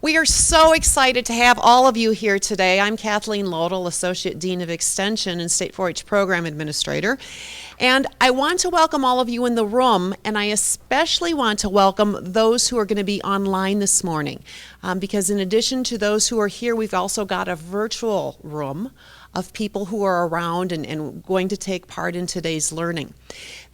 We are so excited to have all of you here today. I'm Kathleen Lodel, Associate Dean of Extension and State 4-H Program Administrator. And I want to welcome all of you in the room, and I especially want to welcome those who are going to be online this morning. Because in addition to those who are here, we've also got a virtual room of people who are around and going to take part in today's learning.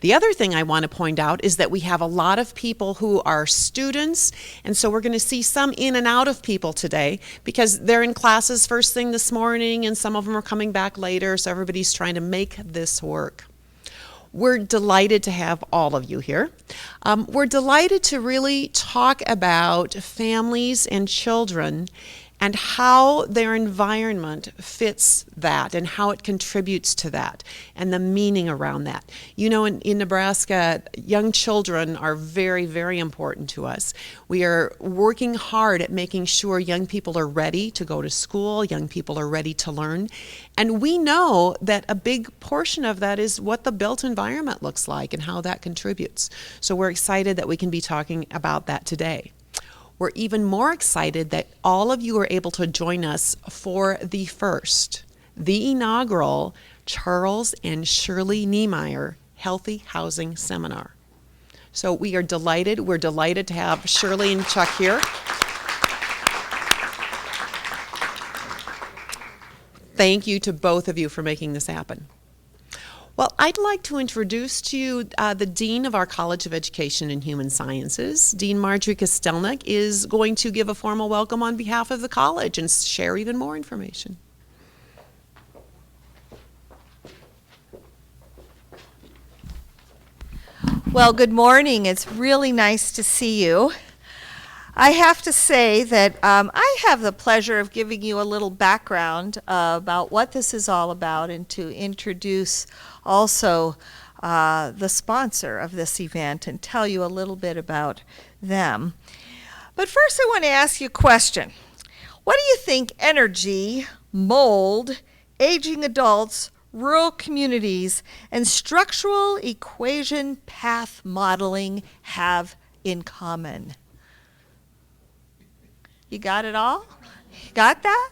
The other thing I want to point out is that we have a lot of people who are students, and so we're going to see some in and out of people today because they're in classes first thing this morning and some of them are coming back later, so everybody's trying to make this work. We're delighted to have all of you here. We're delighted to really talk about families and children and how their environment fits that and how it contributes to that and the meaning around that. You know, in Nebraska, young children are very, very important to us. We are working hard at making sure young people are ready to go to school, young people are ready to learn, and we know that a big portion of that is what the built environment looks like and how that contributes. So we're excited that we can be talking about that today. We're even more excited that all of you are able to join us for the inaugural Charles and Shirley Niemeyer Healthy Housing Seminar. So we are delighted. We're delighted to have Shirley and Chuck here. Thank you to both of you for making this happen. Well, I'd like to introduce to you the Dean of our College of Education and Human Sciences. Dean Marjorie Kostelnik is going to give a formal welcome on behalf of the college and share even more information. Well, good morning. It's really nice to see you. I have to say that I have the pleasure of giving you a little background about what this is all about and to introduce also the sponsor of this event and tell you a little bit about them. But first I want to ask you a question. What do you think energy, mold, aging adults, rural communities, and structural equation path modeling have in common? You got it all? Got that?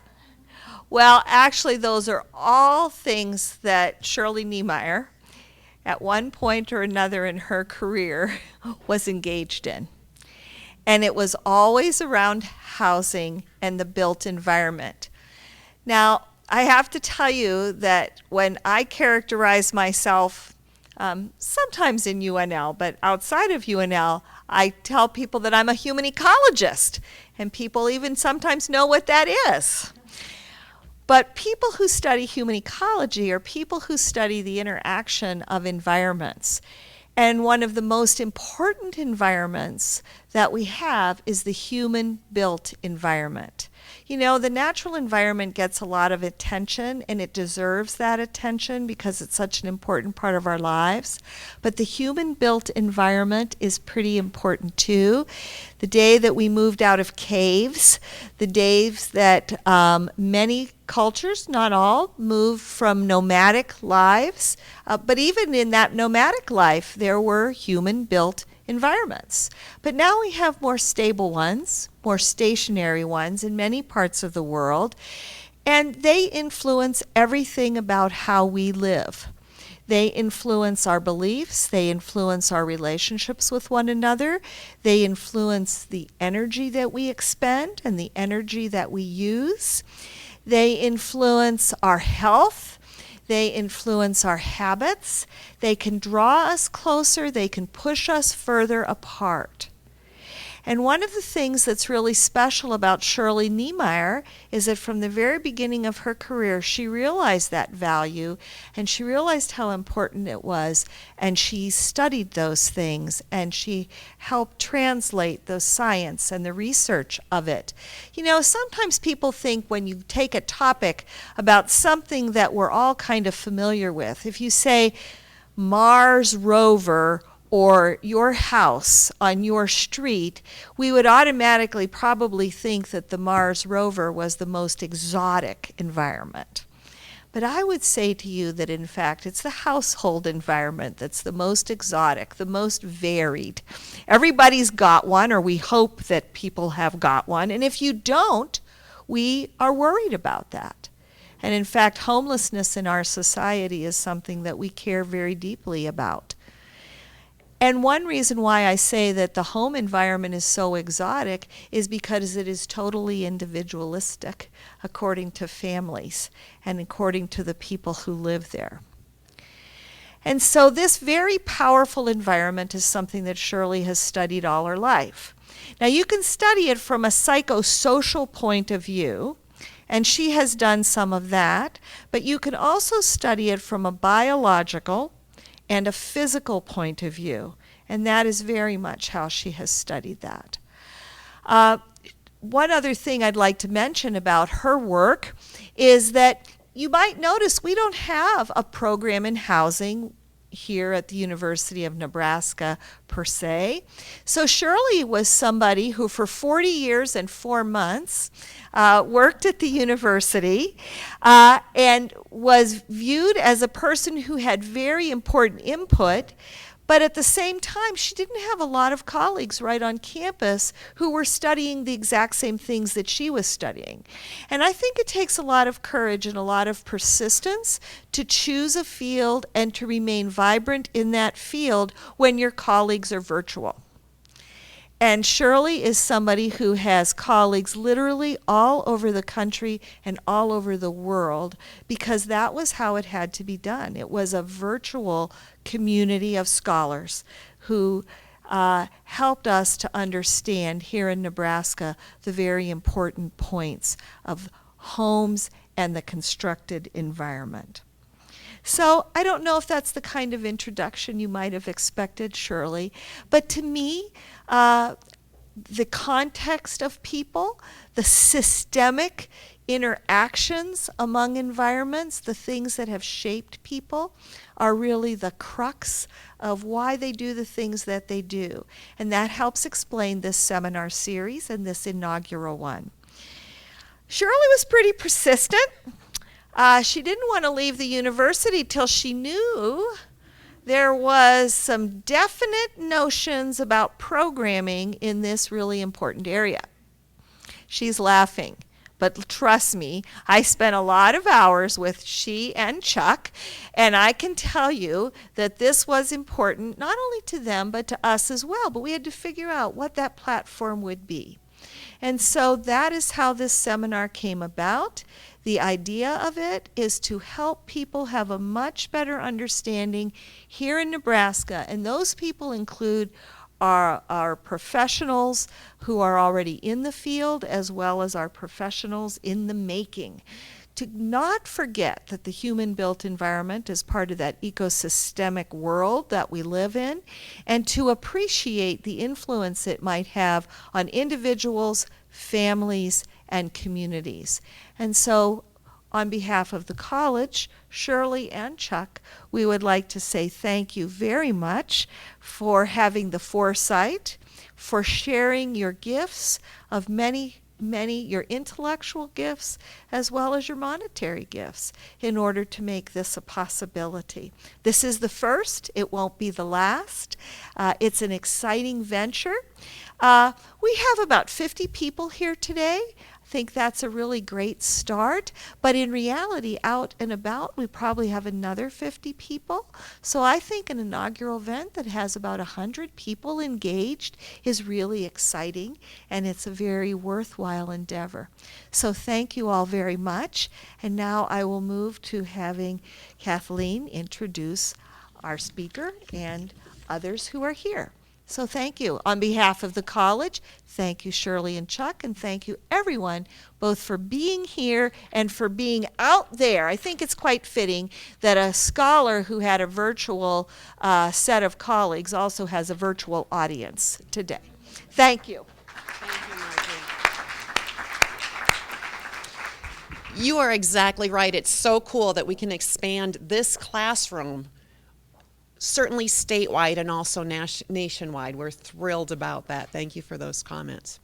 Well, actually, those are all things that Shirley Niemeyer, at one point or another in her career, was engaged in. And it was always around housing and the built environment. Now, I have to tell you that when I characterize myself, sometimes in UNL, but outside of UNL, I tell people that I'm a human ecologist, and people even sometimes know what that is. But people who study human ecology are people who study the interaction of environments. And one of the most important environments that we have is the human-built environment. You know, the natural environment gets a lot of attention, and it deserves that attention because it's such an important part of our lives. But the human-built environment is pretty important too. The day that we moved out of caves, the days that many cultures, not all, moved from nomadic lives, but even in that nomadic life, there were human-built environments. But now we have more stable ones, more stationary ones in many parts of the world, and they influence everything about how we live. They influence our beliefs, they influence our relationships with one another, they influence the energy that we expend and the energy that we use. They influence our health. They influence our habits. They can draw us closer. They can push us further apart. And one of the things that's really special about Shirley Niemeyer is that from the very beginning of her career, she realized that value and she realized how important it was, and she studied those things and she helped translate the science and the research of it. You know, sometimes people think when you take a topic about something that we're all kind of familiar with, if you say Mars rover or your house on your street, we would automatically probably think that the Mars rover was the most exotic environment. But I would say to you that, in fact, it's the household environment that's the most exotic, the most varied. Everybody's got one, or we hope that people have got one. And if you don't, we are worried about that. And in fact, homelessness in our society is something that we care very deeply about. And one reason why I say that the home environment is so exotic is because it is totally individualistic according to families and according to the people who live there. And so this very powerful environment is something that Shirley has studied all her life. Now you can study it from a psychosocial point of view, and she has done some of that, but you can also study it from a biological and a physical point of view, and that is very much how she has studied that. One other thing I'd like to mention about her work is that you might notice we don't have a program in housing here at the University of Nebraska per se. So Shirley was somebody who for 40 years and 4 months worked at the university and was viewed as a person who had very important input, but at the same time she didn't have a lot of colleagues right on campus who were studying the exact same things that she was studying. And I think it takes a lot of courage and a lot of persistence to choose a field and to remain vibrant in that field when your colleagues are virtual. And Shirley is somebody who has colleagues literally all over the country and all over the world, because that was how it had to be done. It was a virtual community of scholars who helped us to understand here in Nebraska the very important points of homes and the constructed environment. So I don't know if that's the kind of introduction you might have expected, Shirley, but to me, the context of people, the systemic interactions among environments, the things that have shaped people, are really the crux of why they do the things that they do. And that helps explain this seminar series and this inaugural one. Shirley was pretty persistent. She didn't want to leave the university till she knew there was some definite notions about programming in this really important area. She's laughing, but trust me, I spent a lot of hours with she and Chuck, and I can tell you that this was important not only to them but to us as well, but we had to figure out what that platform would be. And so that is how this seminar came about. The idea of it is to help people have a much better understanding here in Nebraska, and those people include our professionals who are already in the field as well as our professionals in the making. To not forget that the human-built environment is part of that ecosystemic world that we live in, and to appreciate the influence it might have on individuals, families, and communities. And so, on behalf of the college, Shirley and Chuck, we would like to say thank you very much for having the foresight, for sharing your gifts of many, your intellectual gifts as well as your monetary gifts in order to make this a possibility. This is the first. It won't be the last. It's an exciting venture. We have about 50 people here today. I think that's a really great start, but in reality, out and about, we probably have another 50 people. So I think an inaugural event that has about 100 people engaged is really exciting, and it's a very worthwhile endeavor. So thank you all very much, and now I will move to having Kathleen introduce our speaker and others who are here. So thank you. On behalf of the college, thank you Shirley and Chuck, and thank you everyone both for being here and for being out there. I think it's quite fitting that a scholar who had a virtual set of colleagues also has a virtual audience today. Thank you. Thank you, Margie. You are exactly right. It's so cool that we can expand this classroom certainly statewide and also nationwide. We're thrilled about that. Thank you for those comments.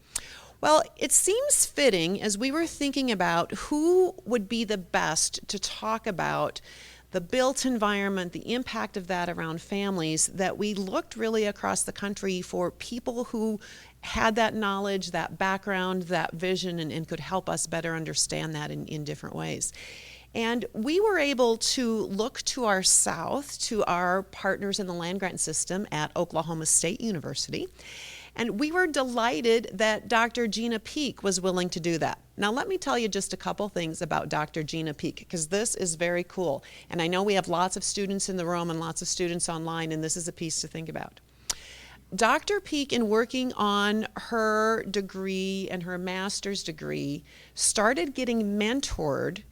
Well, it seems fitting as we were thinking about who would be the best to talk about the built environment, the impact of that around families, that we looked really across the country for people who had that knowledge, that background, that vision, and could help us better understand that in different ways. And we were able to look to our south, to our partners in the land grant system at Oklahoma State University. And we were delighted that Dr. Gina Peak was willing to do that. Now, let me tell you just a couple things about Dr. Gina Peak, because this is very cool. And I know we have lots of students in the room and lots of students online, and this is a piece to think about. Dr. Peak, in working on her degree and her master's degree, started getting mentored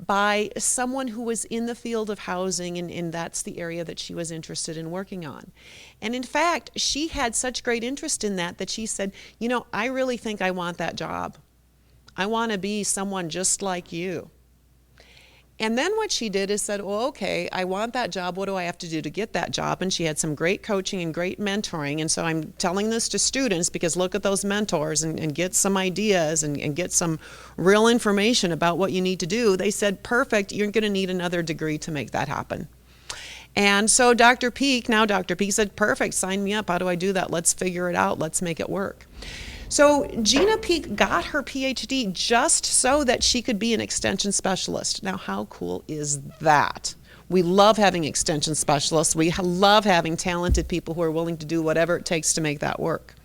by someone who was in the field of housing, and that's the area that she was interested in working on. And in fact, she had such great interest in that she said, you know, I really think I want that job. I want to be someone just like you. And then what she did is said, well, okay, I want that job. What do I have to do to get that job? And she had some great coaching and great mentoring. And so I'm telling this to students because look at those mentors and get some ideas and get some real information about what you need to do. They said, perfect, you're going to need another degree to make that happen. And so Dr. Peak said, perfect, sign me up. How do I do that? Let's figure it out. Let's make it work. So Gina Peak got her Ph.D. just so that she could be an extension specialist. Now, how cool is that? We love having extension specialists. We love having talented people who are willing to do whatever it takes to make that work.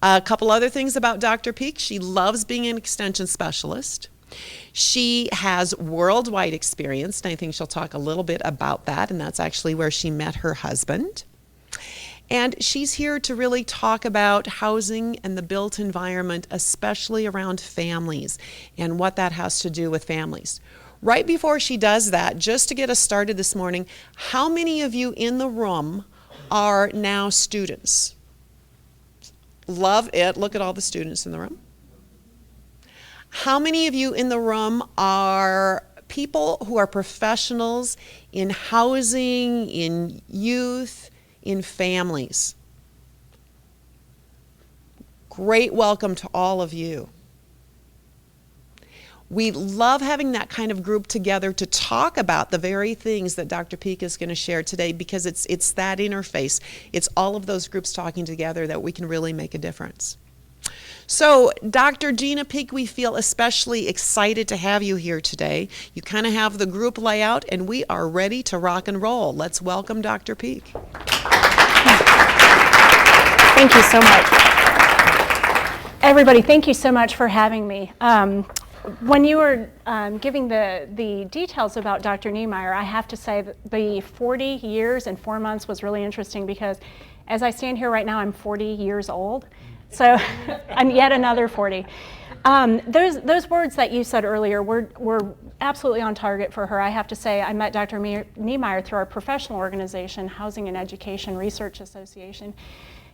A couple other things about Dr. Peak. She loves being an extension specialist. She has worldwide experience, and I think she'll talk a little bit about that, and that's actually where she met her husband. And she's here to really talk about housing and the built environment, especially around families and what that has to do with families. Right before she does that, just to get us started this morning, how many of you in the room are now students? Love it. Look at all the students in the room. How many of you in the room are people who are professionals in housing, in youth, in families? Great welcome to all of you. We love having that kind of group together to talk about the very things that Dr. Peak is going to share today, because it's that interface. It's all of those groups talking together that we can really make a difference. So, Dr. Gina Peak, we feel especially excited to have you here today. You kind of have the group layout, and we are ready to rock and roll. Let's welcome Dr. Peak. Thank you so much. Everybody, thank you so much for having me. When you were giving the details about Dr. Niemeyer, I have to say that the 40 years and 4 months was really interesting, because as I stand here right now, I'm 40 years old. So I'm yet another 40. Those words that you said earlier were absolutely on target for her. I have to say, I met Dr. Niemeyer through our professional organization, Housing and Education Research Association.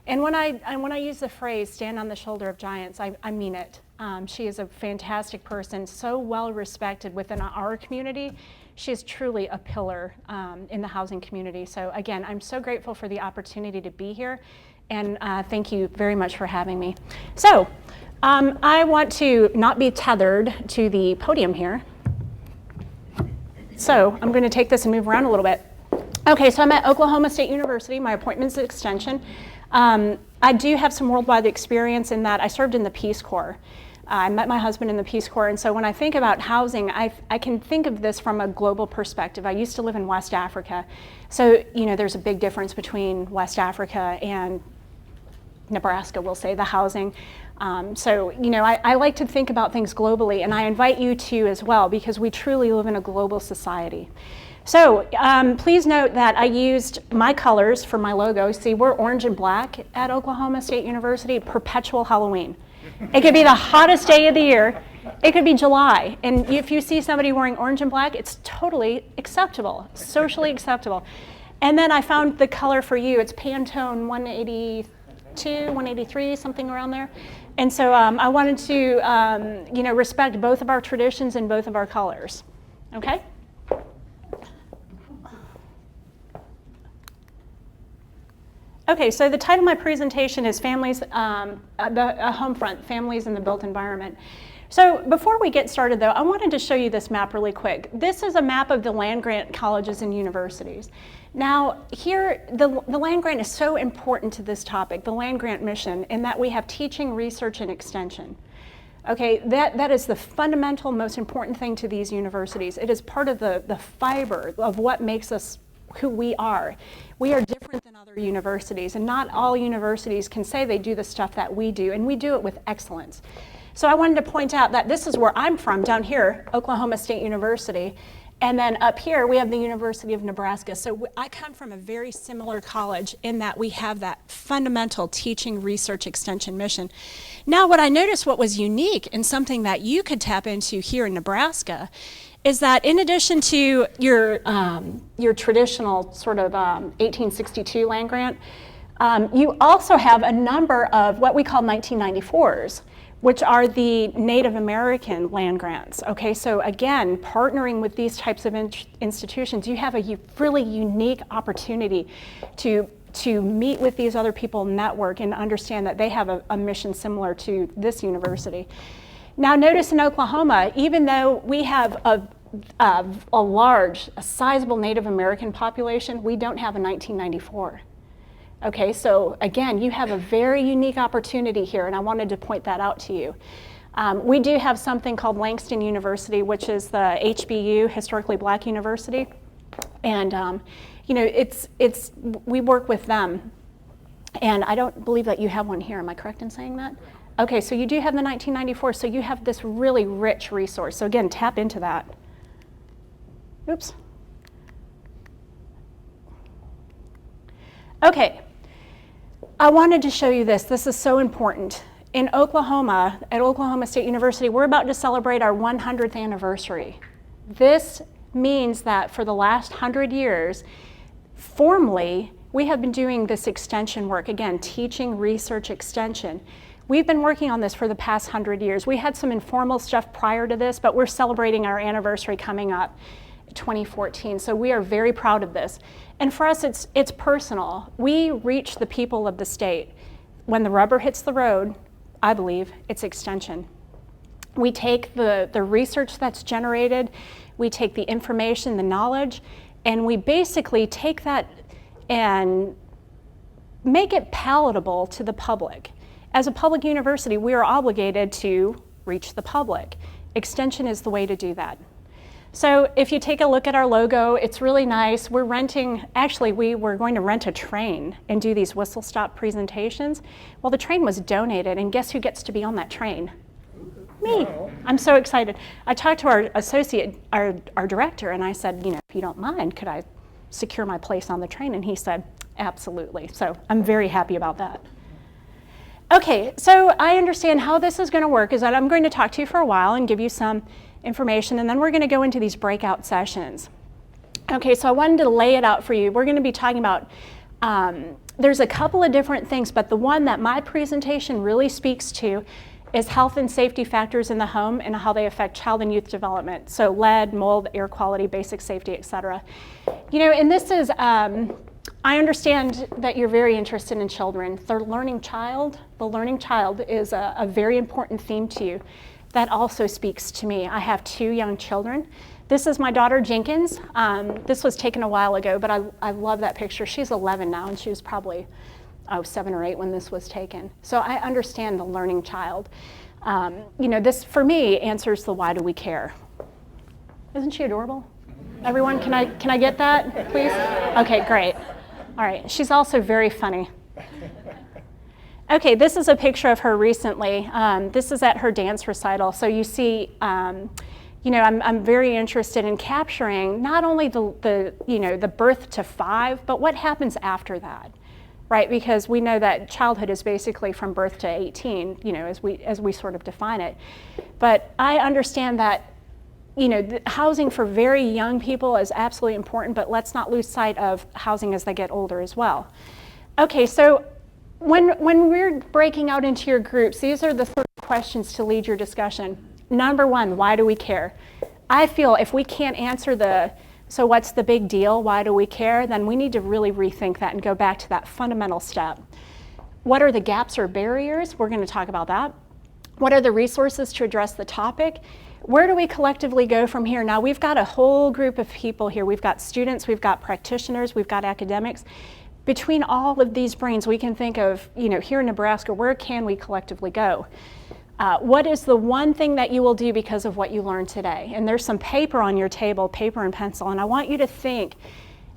And when I use the phrase "stand on the shoulder of giants," I mean it. She is a fantastic person, so well respected within our community. She is truly a pillar in the housing community. So again, I'm so grateful for the opportunity to be here, and thank you very much for having me. So I want to not be tethered to the podium here. So I'm going to take this and move around a little bit. Okay, so I'm at Oklahoma State University. My appointment's extension. I do have some worldwide experience in that I served in the Peace Corps. I met my husband in the Peace Corps, and so when I think about housing, I can think of this from a global perspective. I used to live in West Africa, so there's a big difference between West Africa and Nebraska, we'll say, the housing. I like to think about things globally, and I invite you to as well, because we truly live in a global society. So please note that I used my colors for my logo. See, we're orange and black at Oklahoma State University, perpetual Halloween. It could be the hottest day of the year. It could be July. And if you see somebody wearing orange and black, it's totally acceptable, socially acceptable. And then I found the color for you. It's Pantone 182, 183, something around there. And so I wanted to respect both of our traditions and both of our colors. Okay? Okay, so the title of my presentation is Families, Homefront, Families in the Built Environment. So before we get started though, I wanted to show you this map really quick. This is a map of the land-grant colleges and universities. Now here, the land-grant is so important to this topic, the land-grant mission, in that we have teaching, research, and extension. Okay, that is the fundamental, most important thing to these universities. It is part of the fiber of what makes us who we are. We are different than other universities, and not all universities can say they do the stuff that we do, and we do it with excellence. So I wanted to point out that this is where I'm from, down here, Oklahoma State University, and then up here we have the University of Nebraska. So I come from a very similar college in that we have that fundamental teaching, research, extension mission. Now what I noticed, what was unique and something that you could tap into here in Nebraska, is that in addition to your traditional sort of 1862 land grant, you also have a number of what we call 1994s, which are the Native American land grants. Okay, so again, partnering with these types of institutions, you have a really unique opportunity to meet with these other people, network, and understand that they have a mission similar to this university. Now notice in Oklahoma, even though we have a large, sizable Native American population, we don't have a 1994. Okay, so again, you have a very unique opportunity here, and I wanted to point that out to you. We do have something called Langston University, which is the HBU, Historically Black University, and you know, we work with them, and I don't believe that you have one here. Am I correct in saying that? Okay, so you do have the 1994, so you have this really rich resource. So again, tap into that. Oops. Okay, I wanted to show you this. This is so important. In Oklahoma, at Oklahoma State University, we're about to celebrate our 100th anniversary. This means that for the last 100 years, formally, we have been doing this extension work. Again, teaching, research, extension. We've been working on this for the past 100 years. We had some informal stuff prior to this, but we're celebrating our anniversary coming up, 2014. So we are very proud of this. And for us, it's personal. We reach the people of the state. When the rubber hits the road, I believe, it's extension. We take the research that's generated, we take the information, the knowledge, and we basically take that and make it palatable to the public. As a public university, we are obligated to reach the public. Extension is the way to do that. So if you take a look at our logo, it's really nice. We're renting, actually we were going to rent a train and do these whistle-stop presentations. Well, the train was donated, and guess who gets to be on that train? Me. I'm so excited. I talked to our associate, our director, and I said, you know, if you don't mind, could I secure my place on the train? And he said, absolutely. So I'm very happy about that. Okay, so I understand how this is going to work is that I'm going to talk to you for a while and give you some information, and then we're going to go into these breakout sessions. Okay, so I wanted to lay it out for you. We're going to be talking about, there's a couple of different things, but the one that my presentation really speaks to is health and safety factors in the home and how they affect child and youth development. So lead, mold, air quality, basic safety, et cetera. You know, and this is, I understand that you're very interested in children. The learning child is a very important theme to you. That also speaks to me. I have 2 young children. This is my daughter Jenkins. This was taken a while ago, but I love that picture. She's 11 now, and she was probably 7 or 8 when this was taken. So I understand the learning child. You know, this for me answers the why do we care. Isn't she adorable? Everyone, can I get that, please? Okay, great. All right, she's also very funny. Okay, this is a picture of her recently. This is at her dance recital. So you see, you know, I'm very interested in capturing not only the birth to 5, but what happens after that, right? Because we know that childhood is basically from birth to 18, you know, as we sort of define it. But I understand that, you know, housing for very young people is absolutely important, but let's not lose sight of housing as they get older as well. Okay, so when we're breaking out into your groups, these are the 3 questions to lead your discussion. Number 1, why do we care? I feel if we can't answer the So what's the big deal? Why do we care? Then we need to really rethink that and go back to that fundamental step. What are the gaps or barriers? We're going to talk about that. What are the resources to address the topic? Where do we collectively go from here? Now, we've got a whole group of people here. We've got students, we've got practitioners, we've got academics. Between all of these brains, we can think of, here in Nebraska, where can we collectively go? What is the one thing that you will do because of what you learned today? And there's some paper on your table, paper and pencil, and I want you to think,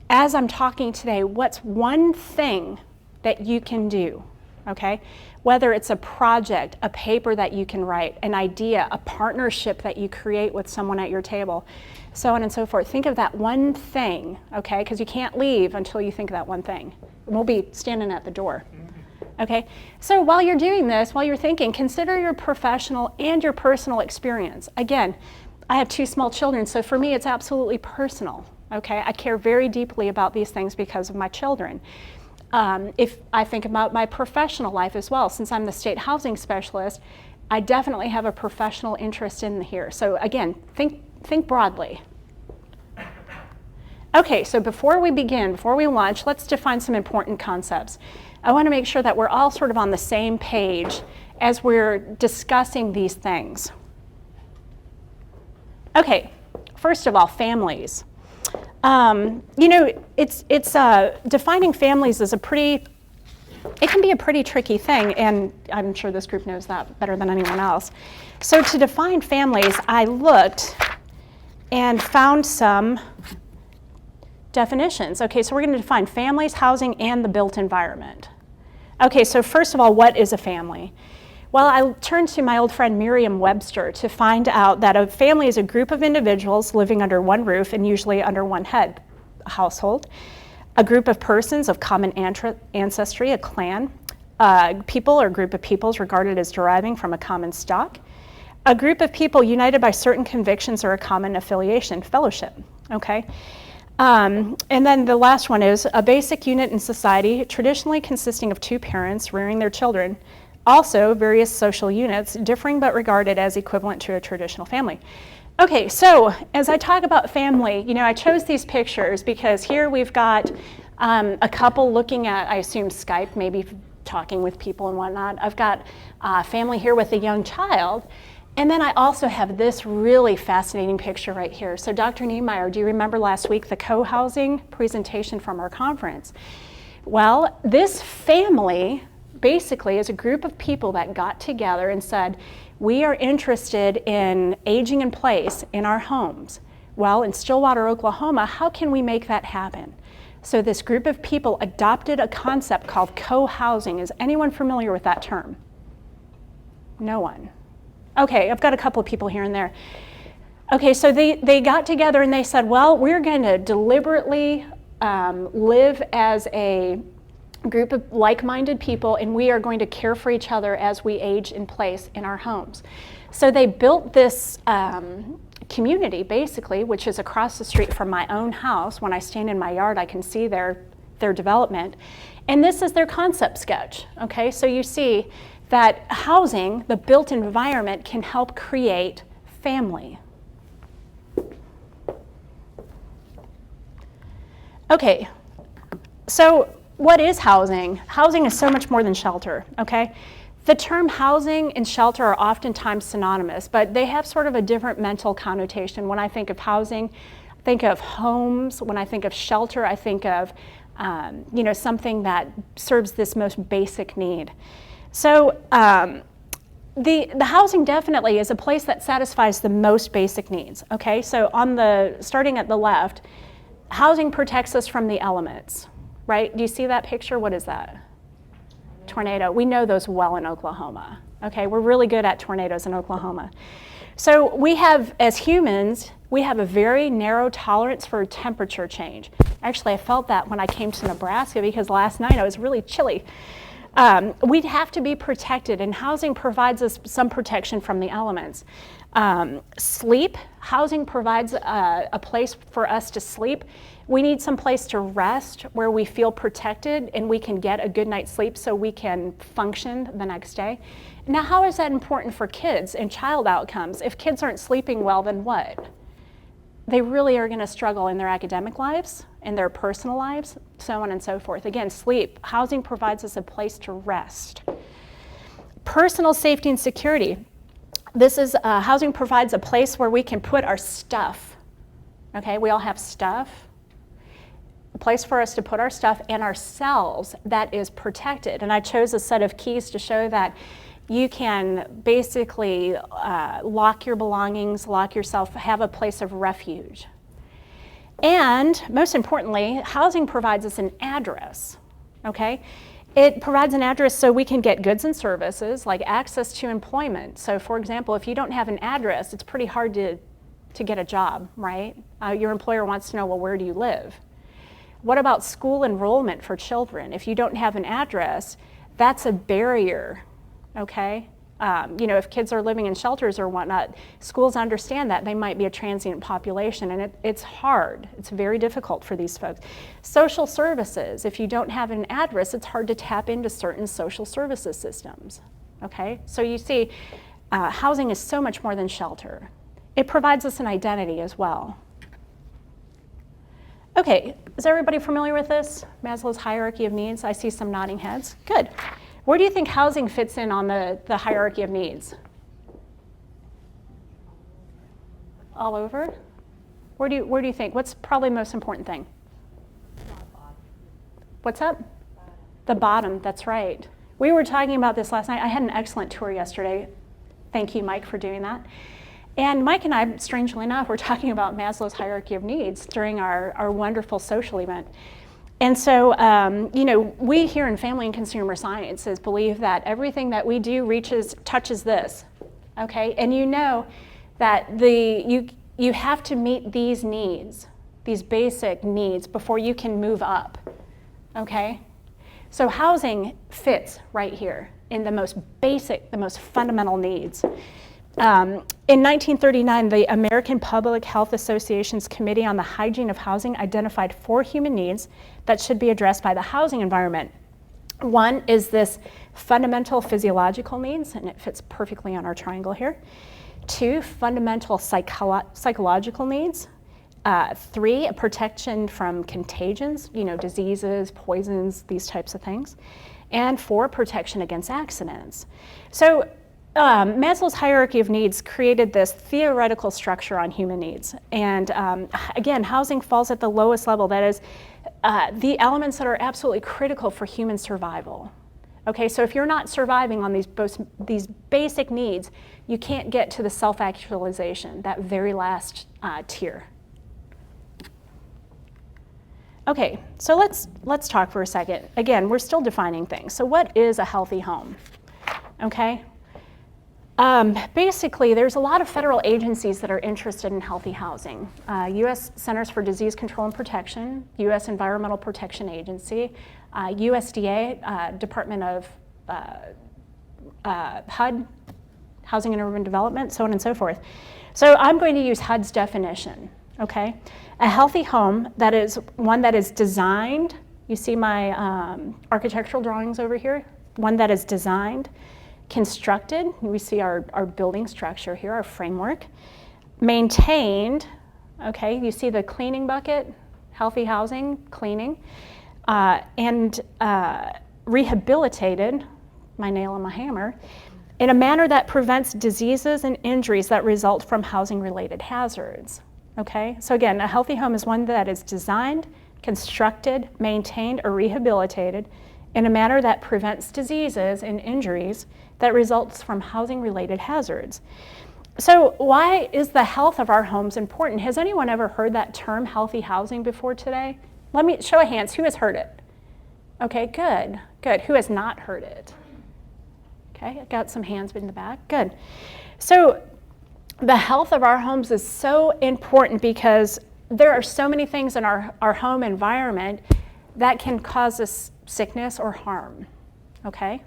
as I'm talking today, what's one thing that you can do, okay? Whether it's a project, a paper that you can write, an idea, a partnership that you create with someone at your table, so on and so forth. Think of that one thing, okay? Because you can't leave until you think of that one thing. We'll be standing at the door. Okay, so while you're doing this, while you're thinking, consider your professional and your personal experience. Again, I have 2 small children, so for me it's absolutely personal. Okay, I care very deeply about these things because of my children. If I think about my professional life as well, since I'm the state housing specialist, I definitely have a professional interest in here. So again, think broadly. Okay, so before we begin, before we launch, let's define some important concepts. I want to make sure that we're all sort of on the same page as we're discussing these things. Okay, first of all, families. Defining families is it can be a pretty tricky thing, and I'm sure this group knows that better than anyone else. So to define families, I looked and found some definitions. Okay, so we're going to define families, housing, and the built environment. Okay, so first of all, what is a family? Well, I turned to my old friend Merriam-Webster to find out that a family is a group of individuals living under one roof and usually under one head, a household, a group of persons of common ancestry, a clan, people or group of peoples regarded as deriving from a common stock, a group of people united by certain convictions or a common affiliation, fellowship, okay? And then the last one is a basic unit in society, traditionally consisting of 2 parents rearing their children. Also, various social units, differing but regarded as equivalent to a traditional family. Okay, so as I talk about family, I chose these pictures because here we've got a couple looking at, I assume, Skype, maybe talking with people and whatnot. I've got a family here with a young child. And then I also have this really fascinating picture right here. So Dr. Niemeyer, do you remember last week the co-housing presentation from our conference? Well, this family basically is a group of people that got together and said, we are interested in aging in place in our homes. Well, in Stillwater, Oklahoma, how can we make that happen? So this group of people adopted a concept called co-housing. Is anyone familiar with that term? No one. Okay, I've got a couple of people here and there. Okay, so they got together and they said, well, we're going to deliberately live as a group of like-minded people, and we are going to care for each other as we age in place in our homes. So they built this community, basically, which is across the street from my own house. When I stand in my yard, I can see their development. And this is their concept sketch, okay? So you see that housing, the built environment, can help create family. Okay, so what is housing? Housing is so much more than shelter, okay? The term housing and shelter are oftentimes synonymous, but they have sort of a different mental connotation. When I think of housing, I think of homes. When I think of shelter, I think of something that serves this most basic need. So the housing definitely is a place that satisfies the most basic needs, okay? So starting at the left, housing protects us from the elements, right? Do you see that picture? What is that? Tornado. We know those well in Oklahoma, okay? We're really good at tornadoes in Oklahoma. So we have, as humans, we have a very narrow tolerance for temperature change. Actually, I felt that when I came to Nebraska because last night I was really chilly. We'd have to be protected, and housing provides us some protection from the elements. Sleep, housing provides a place for us to sleep. We need some place to rest where we feel protected and we can get a good night's sleep so we can function the next day. Now, how is that important for kids and child outcomes? If kids aren't sleeping well, then what? they really are going to struggle in their academic lives, in their personal lives, so on and so forth. Again, sleep. Housing provides us a place to rest. Personal safety and security. This is, housing provides a place where we can put our stuff. Okay, we all have stuff. A place for us to put our stuff and ourselves that is protected. And I chose a set of keys to show that you can basically lock your belongings, lock yourself, have a place of refuge. And most importantly, housing provides us an address, okay? It provides an address so we can get goods and services like access to employment. So for example, if you don't have an address, it's pretty hard to get a job, right? Your employer wants to know, well, where do you live? What about school enrollment for children? If you don't have an address, that's a barrier. Okay, if kids are living in shelters or whatnot, schools understand that they might be a transient population, and it's hard. It's very difficult for these folks. Social services, if you don't have an address, it's hard to tap into certain social services systems. Okay, so you see, housing is so much more than shelter. It provides us an identity as well. Okay, is everybody familiar with this? Maslow's hierarchy of needs? I see some nodding heads. Good. Where do you think housing fits in on the hierarchy of needs? All over? Where do you think? What's probably the most important thing? What's up? The bottom, that's right. We were talking about this last night. I had an excellent tour yesterday. Thank you, Mike, for doing that. And Mike and I, strangely enough, were talking about Maslow's hierarchy of needs during our wonderful social event. And so, we here in Family and Consumer Sciences believe that everything that we do touches this, okay? And you know that you have to meet these needs, these basic needs, before you can move up, okay? So housing fits right here in the most basic, the most fundamental needs. In 1939, the American Public Health Association's Committee on the Hygiene of Housing identified 4 human needs that should be addressed by the housing environment. One is this fundamental physiological needs, and it fits perfectly on our triangle here. 2, fundamental psychological needs. 3, a protection from contagions, diseases, poisons, these types of things. And 4, protection against accidents. So Maslow's hierarchy of needs created this theoretical structure on human needs. And again, housing falls at the lowest level. That is the elements that are absolutely critical for human survival. Okay, so if you're not surviving on these basic needs, you can't get to the self-actualization, that very last tier. Okay, so let's talk for a second. Again, we're still defining things. So what is a healthy home? Okay. Basically, there's a lot of federal agencies that are interested in healthy housing. U.S. Centers for Disease Control and Protection, U.S. Environmental Protection Agency, USDA, Department of HUD, Housing and Urban Development, so on and so forth. So I'm going to use HUD's definition, okay? A healthy home that is one that is designed, you see my architectural drawings over here, one that is designed, constructed, we see our building structure here, our framework, maintained, okay, you see the cleaning bucket, healthy housing, cleaning, and rehabilitated, my nail and my hammer, in a manner that prevents diseases and injuries that result from housing-related hazards, okay? So again, a healthy home is one that is designed, constructed, maintained, or rehabilitated in a manner that prevents diseases and injuries that results from housing-related hazards. So why is the health of our homes important? Has anyone ever heard that term, healthy housing, before today? Let me show of hands, who has heard it? Okay, good, good. Who has not heard it? Okay, I got some hands in the back, good. So the health of our homes is so important because there are so many things in our home environment that can cause us sickness or harm, okay?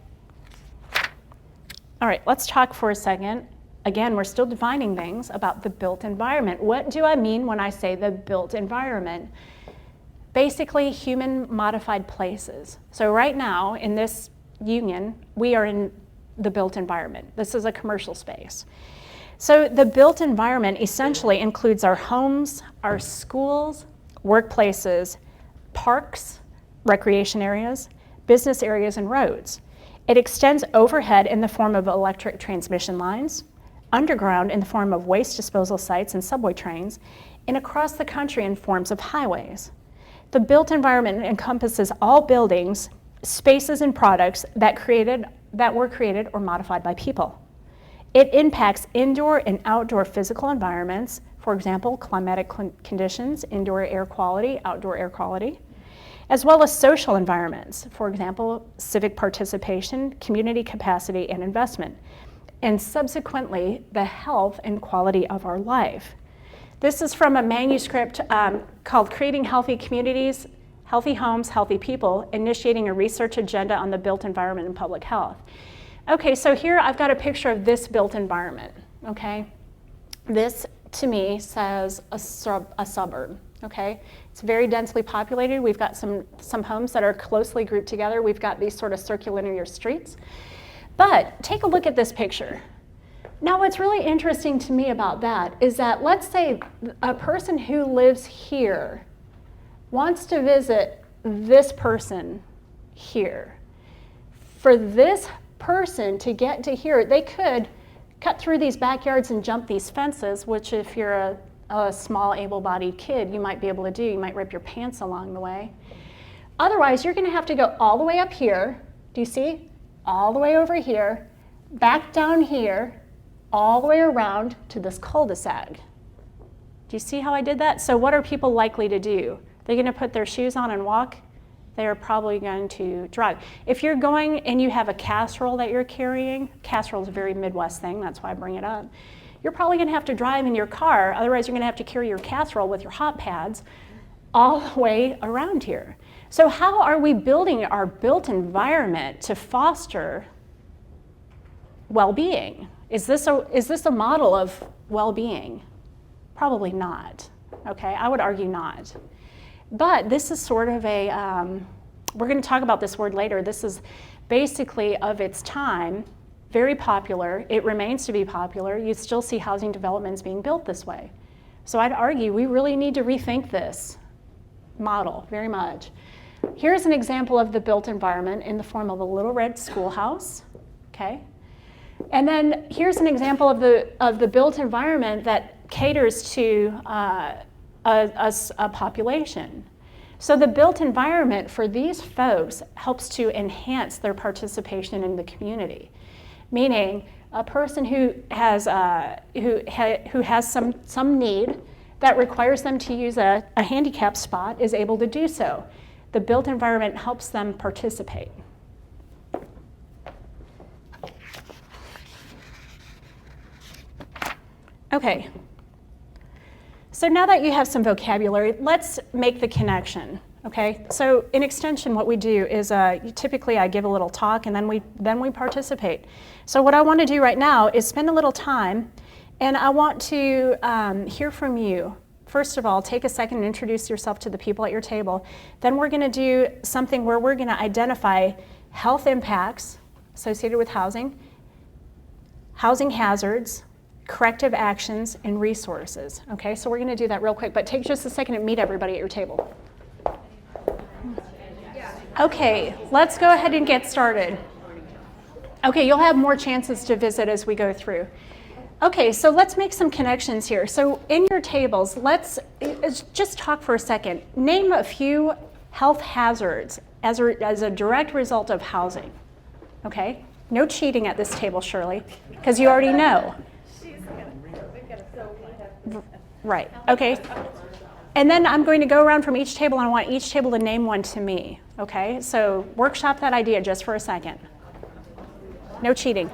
All right, let's talk for a second. Again, we're still defining things about the built environment. What do I mean when I say the built environment? Basically, human-modified places. So right now, in this union, we are in the built environment. This is a commercial space. So the built environment essentially includes our homes, our schools, workplaces, parks, recreation areas, business areas, and roads. It extends overhead in the form of electric transmission lines, underground in the form of waste disposal sites and subway trains, and across the country in forms of highways. The built environment encompasses all buildings, spaces, and products that were created or modified by people. It impacts indoor and outdoor physical environments, for example, climatic conditions, indoor air quality, outdoor air quality, as well as social environments, for example, civic participation, community capacity, and investment, and subsequently, the health and quality of our life. This is from a manuscript called Creating Healthy Communities, Healthy Homes, Healthy People, Initiating a Research Agenda on the Built Environment and Public Health. Okay, so here I've got a picture of this built environment, okay? This, to me, says a suburb, okay? It's very densely populated. We've got some homes that are closely grouped together. We've got these sort of circular streets. But take a look at this picture. Now, what's really interesting to me about that is that, let's say a person who lives here wants to visit this person here. For this person to get to here, they could cut through these backyards and jump these fences, which if you're a small able-bodied kid, you might be able to do. You might rip your pants along the way. Otherwise, you're going to have to go all the way up here. Do you see? All the way over here, back down here, all the way around to this cul-de-sac. Do you see how I did that? So what are people likely to do? They're going to put their shoes on and walk. They are probably going to drive. If you're going and you have a casserole that you're carrying, casserole is a very Midwest thing, that's why I bring it up. You're probably going to have to drive in your car, otherwise you're going to have to carry your casserole with your hot pads all the way around here. So how are we building our built environment to foster well-being? Is this a model of well-being? Probably not, okay? I would argue not. But this is sort of a, we're going to talk about this word later. This is basically of its time, very popular. It remains to be popular. You still see housing developments being built this way. So I'd argue we really need to rethink this model very much. Here's an example of the built environment in the form of a little red schoolhouse, okay? And then here's an example of the built environment that caters to a population. So the built environment for these folks helps to enhance their participation in the community, meaning a person who has some need that requires them to use a handicap spot is able to do so. The built environment helps them participate. Okay. So now that you have some vocabulary, let's make the connection, okay? So in extension, what we do is typically I give a little talk and then we participate. So what I want to do right now is spend a little time, and I want to hear from you. First of all, take a second and introduce yourself to the people at your table. Then we're going to do something where we're going to identify health impacts associated with housing, housing hazards, corrective actions, and resources. Okay, so we're going to do that real quick, but take just a second and meet everybody at your table. Okay, let's go ahead and get started. Okay, you'll have more chances to visit as we go through. Okay, so let's make some connections here. So in your tables, let's just talk for a second. Name a few health hazards as a direct result of housing. Okay, no cheating at this table, Shirley, because you already know. Right, okay. And then I'm going to go around from each table and I want each table to name one to me, okay? So workshop that idea just for a second. No cheating.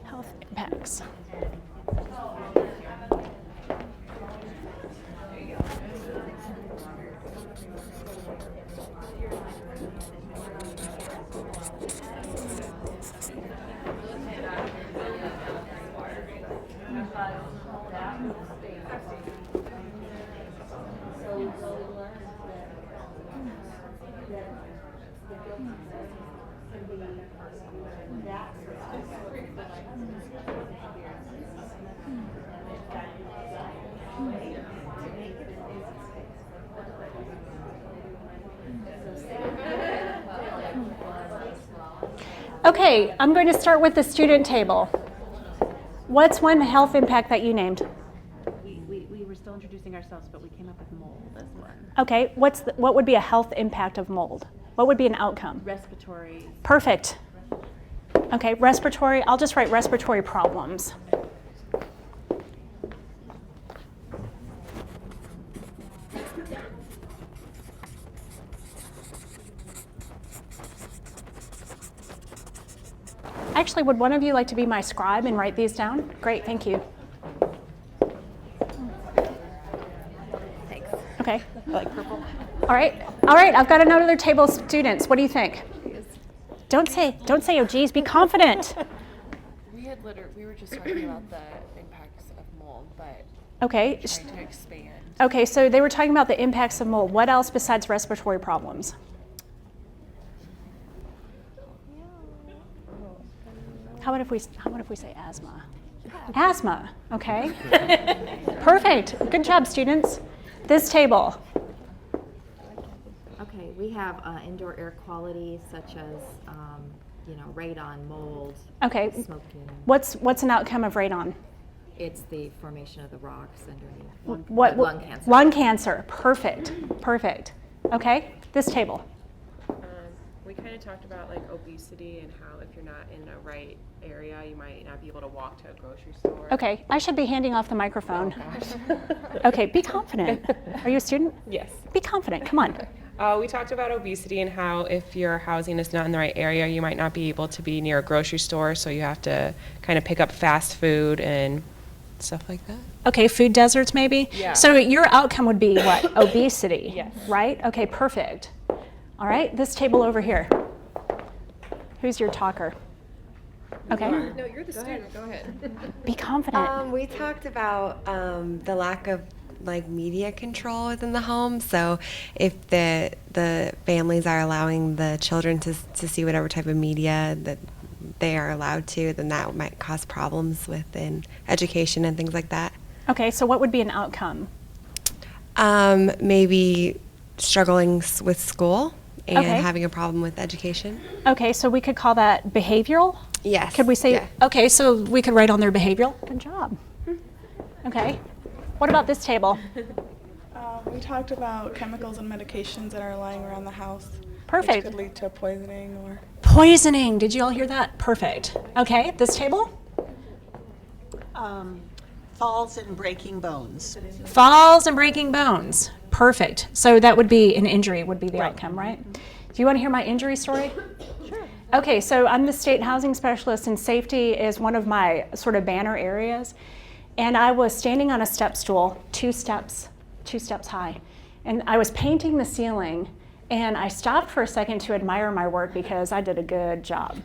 Health impacts. Okay, I'm going to start with the student table. What's one health impact that you named? We were still introducing ourselves, but we came up with mold as one. Okay, what would be a health impact of mold? What would be an outcome? Respiratory. Perfect. Okay, respiratory, I'll just write respiratory problems. Actually, would one of you like to be my scribe and write these down? Great, thank you. Thanks. Okay. I like purple. All right, I've got another table of students. What do you think? Don't say, oh geez, be confident. We were just talking about the impacts of mold, but Okay. trying to expand. Okay, so they were talking about the impacts of mold. What else besides respiratory problems? How about if we say asthma? Asthma, okay. Perfect. Good job, students. This table. Okay, we have indoor air quality such as, radon, mold, Okay. smoking. What's an outcome of radon? It's the formation of the rocks underneath. What? Lung cancer. Lung cancer. Perfect. Okay. This table. We kind of talked about like obesity and how if you're not in the right area, you might not be able to walk to a grocery store. Okay, I should be handing off the microphone. Okay, be confident. Are you a student? Yes. Be confident. Come on. We talked about obesity and how if your housing is not in the right area, you might not be able to be near a grocery store, so you have to kind of pick up fast food and stuff like that. Okay, food deserts maybe? Yeah. So your outcome would be what? Obesity? Yes. Right? Okay, perfect. All right, this table over here. Who's your talker? Okay. No, you're the student. Go ahead. Be confident. We talked about the lack of media control within the home. So if the families are allowing the children to see whatever type of media that they are allowed to, then that might cause problems within education and things like that. Okay, so what would be an outcome? Maybe struggling with school and Okay. having a problem with education. Okay, so we could call that behavioral? Yes. Could we say, yeah. okay, so we could write on their behavioral? Good job. Okay. What about this table? We talked about chemicals and medications that are lying around the house. Perfect. Which could lead to poisoning or... Poisoning. Did you all hear that? Perfect. Okay, this table? Falls and breaking bones. Falls and breaking bones. Perfect. So that would be an injury would be the outcome, right? Do you want to hear my injury story? Sure. Okay, so I'm the state housing specialist and safety is one of my sort of banner areas. And I was standing on a step stool, two steps high. And I was painting the ceiling and I stopped for a second to admire my work because I did a good job.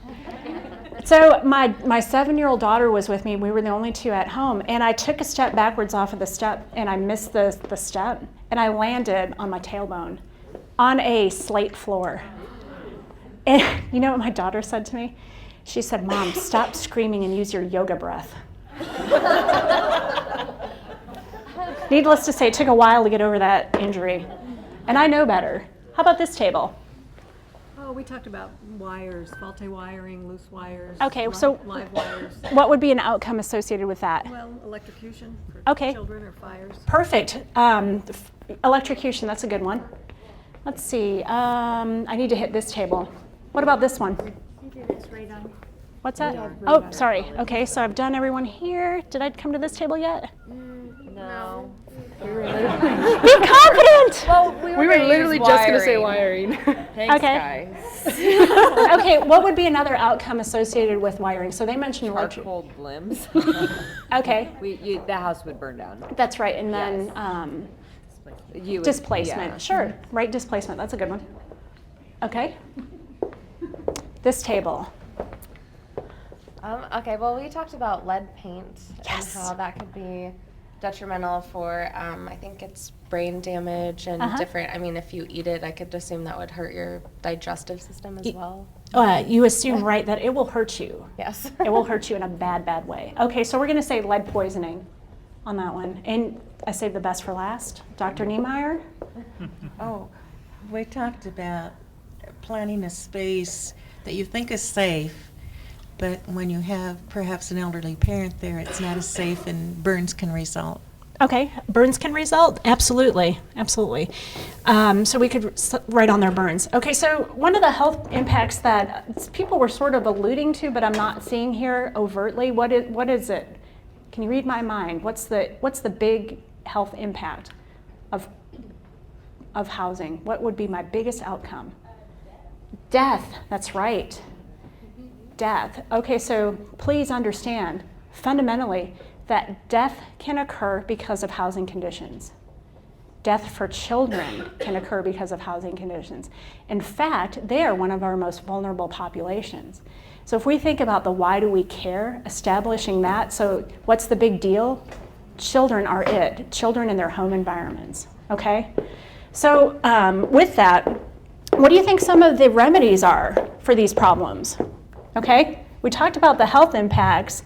So my 7-year-old daughter was with me. We were the only two at home. And I took a step backwards off of the step and I missed the step and I landed on my tailbone on a slate floor. And you know what my daughter said to me? She said, "Mom, stop screaming and use your yoga breath." Needless to say, it took a while to get over that injury. And I know better. How about this table? Oh, we talked about wires, faulty wiring, loose wires. Okay, so live wires. what would be an outcome associated with that? Well, electrocution for Okay. children or fires. Perfect. Electrocution, that's a good one. Let's see. I need to hit this table. What about this one? What's that? Oh, sorry. Okay, so I've done everyone here. Did I come to this table yet? No. Be confident! Well, we were literally just going to say wiring. Thanks, Okay. guys. Okay, what would be another outcome associated with wiring? So they mentioned electric. Charcoal limbs. Okay, The house would burn down. that's right. And then You would- displacement. yeah. Sure, right, displacement. That's a good one. Okay. This table. Okay, well, we talked about lead paint Yes. and how that could be detrimental for, I think it's brain damage and Uh-huh. different. I mean, if you eat it, I could assume that would hurt your digestive system as well. You assume, right, that it will hurt you. Yes. It will hurt you in a bad, bad way. Okay, so we're going to say lead poisoning on that one. And I saved the best for last. Dr. Niemeyer? Oh, we talked about planning a space that you think is safe, but when you have perhaps an elderly parent there, it's not as safe and burns can result. Okay, burns can result? Absolutely, absolutely. So we could write on their burns. Okay, so one of the health impacts that people were sort of alluding to, but I'm not seeing here overtly, what is it? Can you read my mind? What's the big health impact of housing? What would be my biggest outcome? Death, that's right. Death. Okay, so please understand, fundamentally, that death can occur because of housing conditions. Death for children can occur because of housing conditions. In fact, they are one of our most vulnerable populations. So if we think about the why do we care, establishing that, so what's the big deal? Children are it, children in their home environments, okay? So with that, what do you think some of the remedies are for these problems? Okay, we talked about the health impacts.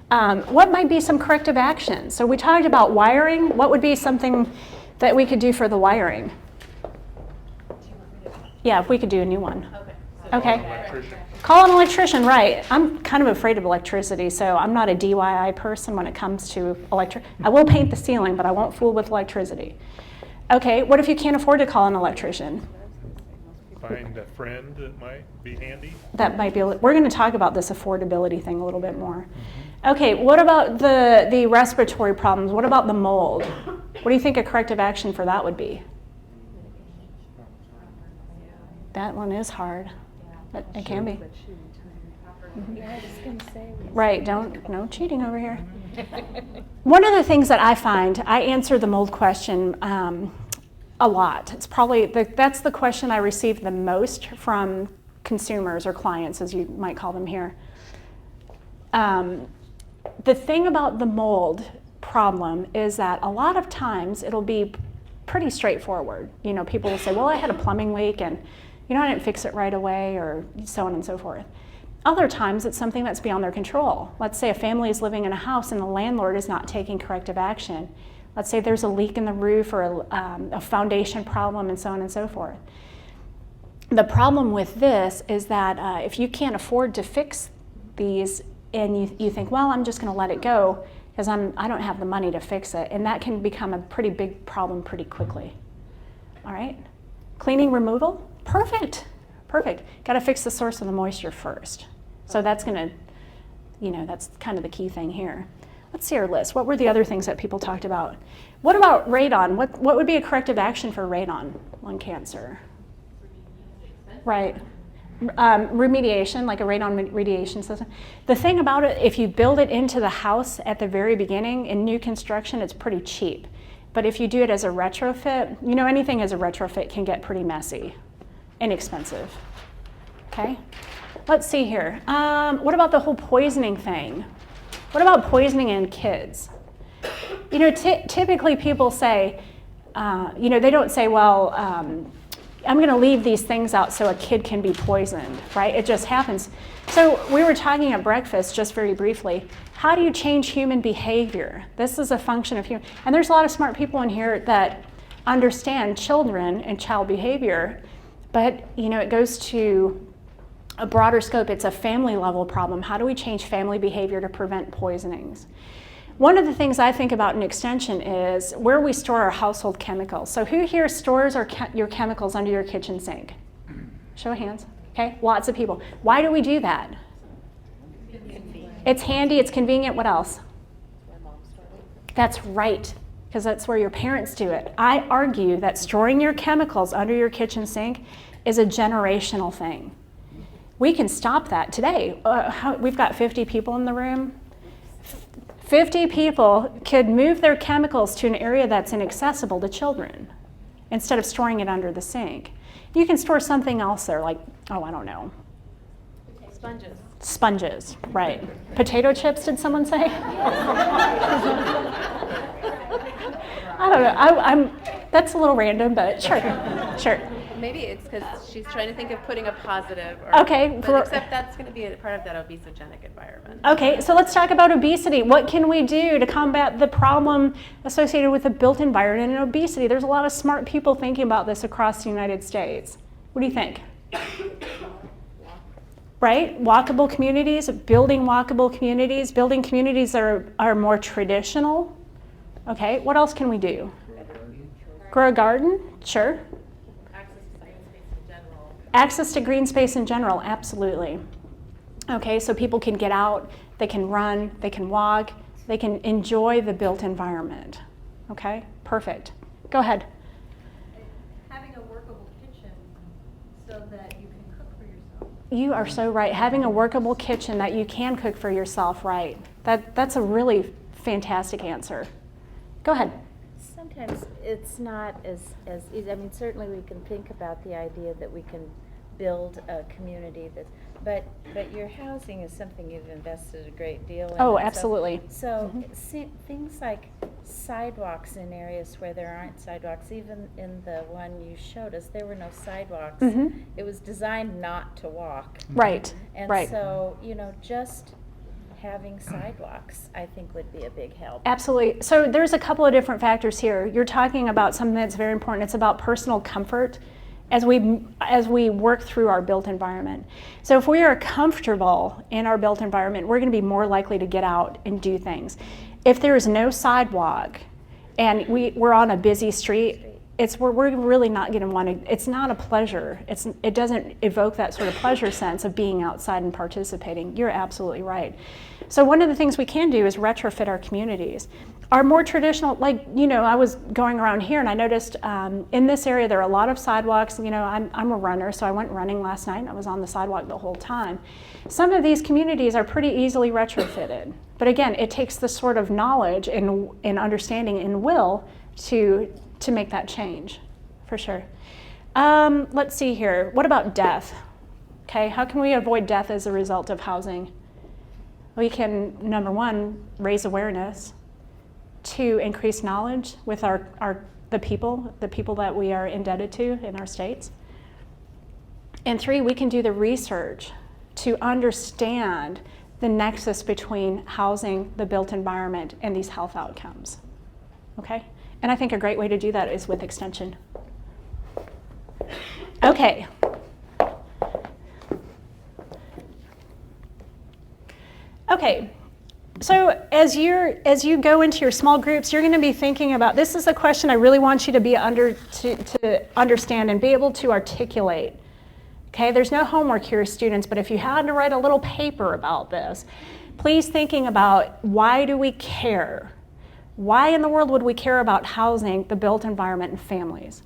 What might be some corrective actions? So we talked about wiring. What would be something that we could do for the wiring? Yeah, if we could do a new one. Okay. Call an electrician, right. I'm kind of afraid of electricity, so I'm not a DIY person when it comes to I will paint the ceiling, but I won't fool with electricity. Okay, what if you can't afford to call an electrician? Find a friend that might be handy. That might be, we're going to talk about this affordability thing a little bit more. Okay, what about the respiratory problems? What about the mold? What do you think a corrective action for that would be? That one is hard, but it can be. Right, no cheating over here. One of the things that I find, I answer the mold question a lot. It's probably, that's the question I receive the most from consumers or clients, as you might call them here. The thing about the mold problem is that a lot of times it'll be pretty straightforward. You know, people will say, well, I had a plumbing leak and, you know, I didn't fix it right away, or so on and so forth. Other times it's something that's beyond their control. Let's say a family is living in a house and the landlord is not taking corrective action. Let's say there's a leak in the roof or a foundation problem and so on and so forth. The problem with this is that if you can't afford to fix these and you think, well, I'm just going to let it go because I don't have the money to fix it, and that can become a pretty big problem pretty quickly. All right? Cleaning removal? Perfect. Perfect. Got to fix the source of the moisture first. So that's going to, that's kind of the key thing here. Let's see our list. What were the other things that people talked about? What about radon? What would be a corrective action for radon lung cancer? Right. Remediation, like a radon remediation system. The thing about it, if you build it into the house at the very beginning in new construction, it's pretty cheap. But if you do it as a retrofit, anything as a retrofit can get pretty messy, inexpensive. Okay? Let's see here. What about the whole poisoning thing? What about poisoning in kids? Typically people say, they don't say, well, I'm going to leave these things out so a kid can be poisoned, right? It just happens. So we were talking at breakfast just very briefly. How do you change human behavior? This is a function of human, and there's a lot of smart people in here that understand children and child behavior, but it goes to a broader scope. It's a family level problem. How do we change family behavior to prevent poisonings? One of the things I think about in extension is where we store our household chemicals. So who here stores your chemicals under your kitchen sink? Show of hands. Okay, lots of people. Why do we do that? It's handy, it's convenient. What else? That's right, because that's where your parents do it. I argue that storing your chemicals under your kitchen sink is a generational thing. We can stop that today. We've got 50 people in the room. 50 people could move their chemicals to an area that's inaccessible to children instead of storing it under the sink. You can store something else there, like, I don't know. Sponges. Sponges, right. Potato chips, did someone say? I don't know. That's a little random, but sure, sure. Maybe it's because she's trying to think of putting a positive. Or, Okay. But except that's going to be a part of that obesogenic environment. Okay, so let's talk about obesity. What can we do to combat the problem associated with the built environment and obesity? There's a lot of smart people thinking about this across the United States. What do you think? Right? Walkable communities, building walkable communities, building communities that are more traditional. Okay, what else can we do? Grow a garden? Sure. Access to green space in general, absolutely. Okay, so people can get out, they can run, they can walk, they can enjoy the built environment. Okay, perfect. Go ahead. Having a workable kitchen so that you can cook for yourself. You are so right. Having a workable kitchen that you can cook for yourself, right. That's a really fantastic answer. Go ahead. Sometimes it's not as easy. I mean, certainly we can think about the idea that we can build a community but your housing is something you've invested a great deal in. Oh, absolutely. So things like sidewalks in areas where there aren't sidewalks, even in the one you showed us, there were no sidewalks. Mm-hmm. It was designed not to walk. Right. And right. so, just having sidewalks, I think, would be a big help. Absolutely. So there's a couple of different factors here. You're talking about something that's very important. It's about personal comfort as we work through our built environment. So if we are comfortable in our built environment, we're going to be more likely to get out and do things. If there is no sidewalk and we're on a busy street, we're really not going to want to. It's not a pleasure. It doesn't evoke that sort of pleasure sense of being outside and participating. You're absolutely right. So one of the things we can do is retrofit our communities. Our more traditional, I was going around here and I noticed in this area there are a lot of sidewalks. I'm a runner, so I went running last night and I was on the sidewalk the whole time. Some of these communities are pretty easily retrofitted. But again, it takes the sort of knowledge and understanding and will to make that change, for sure. Let's see here. What about death? Okay, how can we avoid death as a result of housing? We can, number one, raise awareness. 2, increase knowledge with the people that we are indebted to in our states. And 3, we can do the research to understand the nexus between housing, the built environment, and these health outcomes. Okay? And I think a great way to do that is with extension. Okay. Okay. So as you go into your small groups, you're going to be thinking about, this is a question I really want you to be to understand and be able to articulate. Okay, there's no homework here, students, but if you had to write a little paper about this, please thinking about, why do we care? Why in the world would we care about housing, the built environment, and families?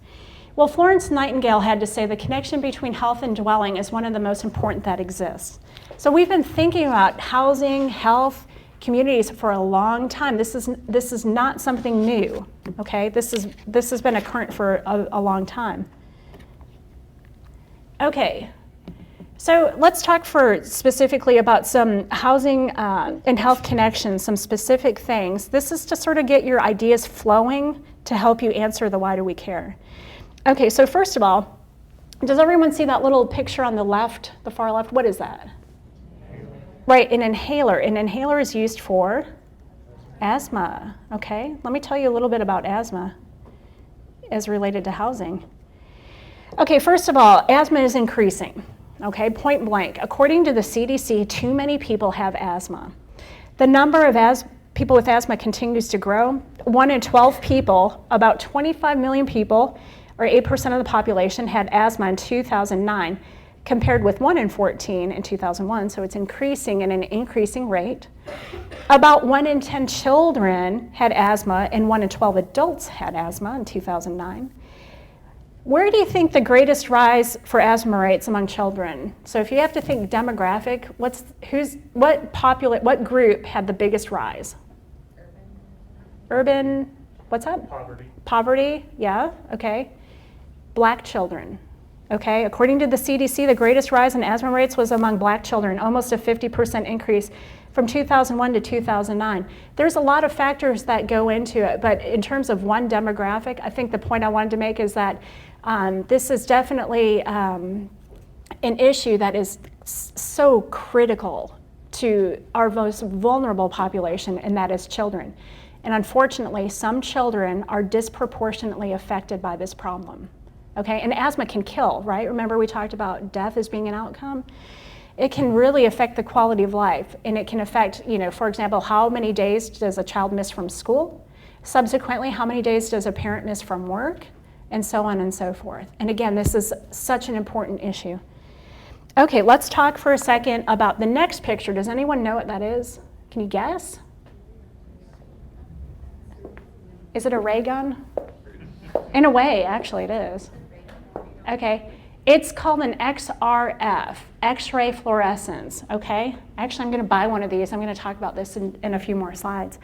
Well, Florence Nightingale had to say the connection between health and dwelling is one of the most important that exists. So we've been thinking about housing, health, communities for a long time. This is not something new, okay? This has been occurring for a long time. Okay, so let's talk specifically about some housing and health connections, some specific things. This is to sort of get your ideas flowing to help you answer the why do we care. Okay, so first of all, does everyone see that little picture on the left, the far left? What is that? Right, an inhaler. An inhaler is used for asthma, okay? Let me tell you a little bit about asthma as related to housing. Okay, first of all, asthma is increasing, okay, point blank. According to the CDC, too many people have asthma. The number of people with asthma continues to grow. 1 in 12 people, about 25 million people, or 8% of the population, had asthma in 2009. Compared with 1 in 14 in 2001, so it's increasing at an increasing rate. About 1 in 10 children had asthma, and 1 in 12 adults had asthma in 2009. Where do you think the greatest rise for asthma rates among children? So if you have to think demographic, what group had the biggest rise? Urban, what's that? Poverty, yeah, okay. Black children. Okay, according to the CDC, the greatest rise in asthma rates was among Black children, almost a 50% increase from 2001 to 2009. There's a lot of factors that go into it, but in terms of one demographic, I think the point I wanted to make is that this is definitely an issue that is so critical to our most vulnerable population, and that is children. And unfortunately, some children are disproportionately affected by this problem. Okay, and asthma can kill, right? Remember we talked about death as being an outcome? It can really affect the quality of life, and it can affect, for example, how many days does a child miss from school? Subsequently, how many days does a parent miss from work? And so on and so forth. And again, this is such an important issue. Okay, let's talk for a second about the next picture. Does anyone know what that is? Can you guess? Is it a ray gun? In a way, actually it is. Okay, it's called an XRF, X-ray fluorescence, okay? Actually, I'm gonna buy one of these. I'm gonna talk about this in a few more slides.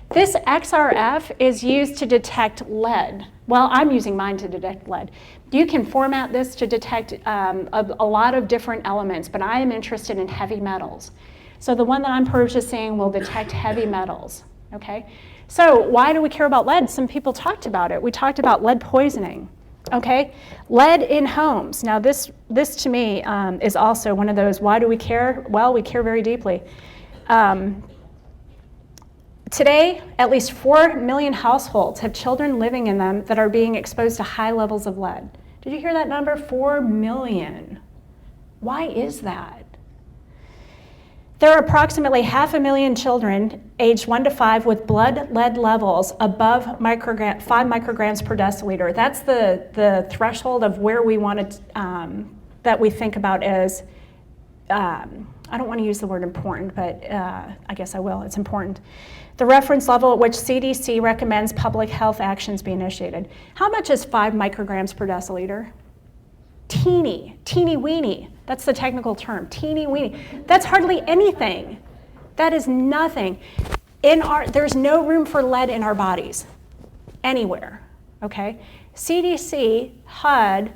This XRF is used to detect lead. Well, I'm using mine to detect lead. You can format this to detect a lot of different elements, but I am interested in heavy metals. So the one that I'm purchasing will detect heavy metals, okay? So why do we care about lead? Some people talked about it. We talked about lead poisoning, okay? Lead in homes. Now this to me is also one of those, why do we care? Well, we care very deeply. Today, at least 4 million households have children living in them that are being exposed to high levels of lead. Did you hear that number? 4 million. Why is that? There are approximately 500,000 children aged 1 to 5 with blood lead levels above 5 micrograms per deciliter. That's the threshold of where we want to, that we think about as, I don't want to use the word important, but I guess I will, it's important. The reference level at which CDC recommends public health actions be initiated. How much is 5 micrograms per deciliter? Teeny weeny. That's the technical term, teeny weeny. That's hardly anything. That is nothing. There's no room for lead in our bodies, anywhere, okay? CDC, HUD,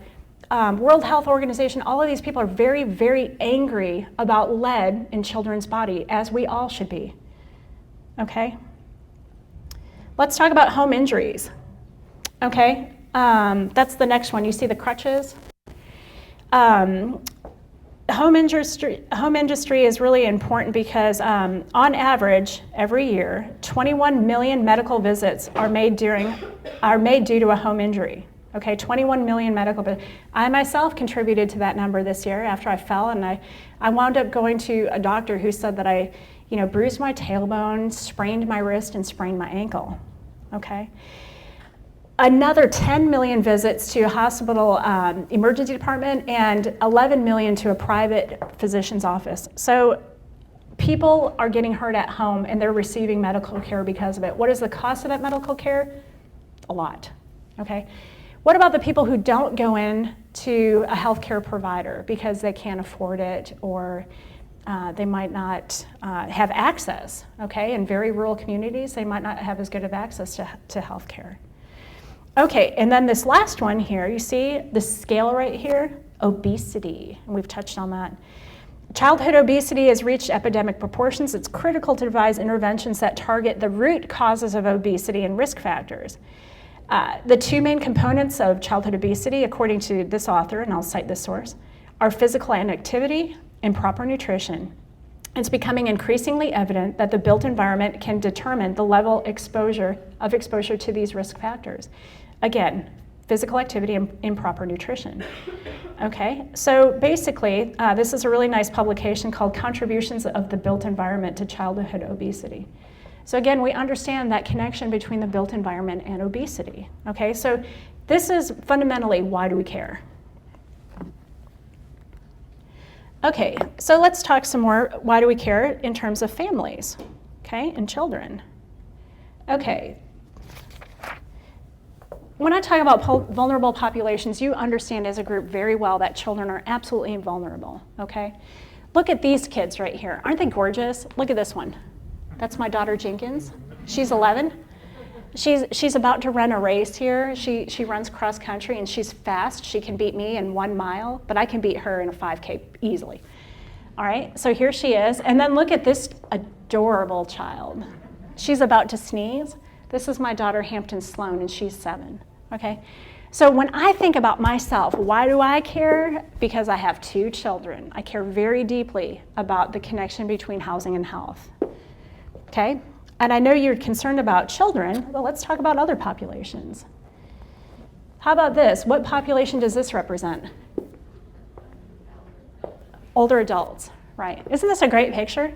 World Health Organization, all of these people are very, very angry about lead in children's body, as we all should be, okay? Let's talk about home injuries, okay? That's the next one. You see the crutches? Home industry is really important because on average, every year, 21 million medical visits are made due to a home injury. Okay, 21 million medical visits. I myself contributed to that number this year after I fell, and I wound up going to a doctor who said that I, bruised my tailbone, sprained my wrist, and sprained my ankle. Okay. Another 10 million visits to a hospital emergency department and 11 million to a private physician's office. So people are getting hurt at home and they're receiving medical care because of it. What is the cost of that medical care? A lot, okay? What about the people who don't go in to a healthcare provider because they can't afford it, or they might not have access, okay? In very rural communities, they might not have as good of access to healthcare. Okay, and then this last one here, you see the scale right here? Obesity, and we've touched on that. Childhood obesity has reached epidemic proportions. It's critical to devise interventions that target the root causes of obesity and risk factors. The two main components of childhood obesity, according to this author, and I'll cite this source, are physical inactivity and proper nutrition. It's becoming increasingly evident that the built environment can determine the level of exposure to these risk factors. Again, physical activity and improper nutrition. Okay, so basically, this is a really nice publication called Contributions of the Built Environment to Childhood Obesity. So again, we understand that connection between the built environment and obesity. Okay, so this is fundamentally, why do we care? Okay, so let's talk some more, why do we care in terms of families, okay, and children. Okay, when I talk about vulnerable populations, you understand as a group very well that children are absolutely vulnerable, okay? Look at these kids right here. Aren't they gorgeous? Look at this one. That's my daughter Jenkins. She's 11. She's about to run a race here. She runs cross country and she's fast. She can beat me in 1 mile, but I can beat her in a 5K easily. All right, so here she is. And then look at this adorable child. She's about to sneeze. This is my daughter, Hampton Sloan, and she's 7, okay? So when I think about myself, why do I care? Because I have 2 children. I care very deeply about the connection between housing and health, okay? And I know you're concerned about children, but let's talk about other populations. How about this? What population does this represent? Older adults, right? Isn't this a great picture?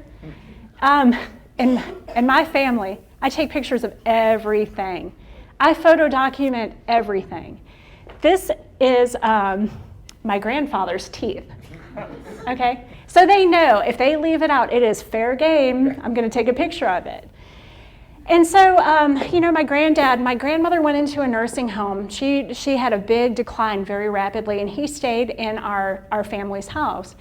In my family, I take pictures of everything. I photo document everything. This is my grandfather's teeth, okay? So they know if they leave it out, it is fair game. I'm gonna take a picture of it. And so, my grandmother went into a nursing home. She had a big decline very rapidly, and he stayed in our family's house.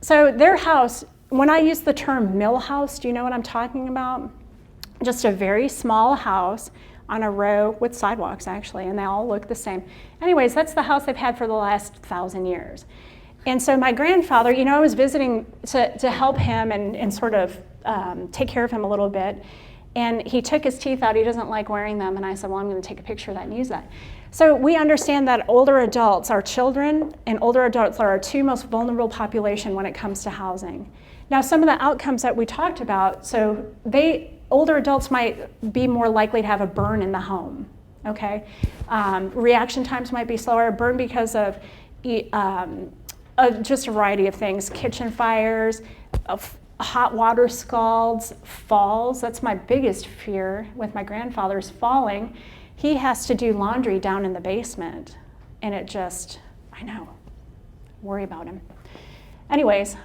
So their house, when I use the term mill house, do you know what I'm talking about? Just a very small house on a row with sidewalks, actually, and they all look the same. Anyways, that's the house they've had for the last 1,000 years. And so my grandfather, I was visiting to help him and sort of take care of him a little bit. And he took his teeth out. He doesn't like wearing them. And I said, well, I'm going to take a picture of that and use that. So we understand that older adults, our children, and older adults are our 2 most vulnerable population when it comes to housing. Now, some of the outcomes that we talked about, so older adults might be more likely to have a burn in the home, okay? Reaction times might be slower, burn because of just a variety of things, kitchen fires, hot water scalds, falls. That's my biggest fear with my grandfather's falling. He has to do laundry down in the basement, and I know, worry about him. Anyways,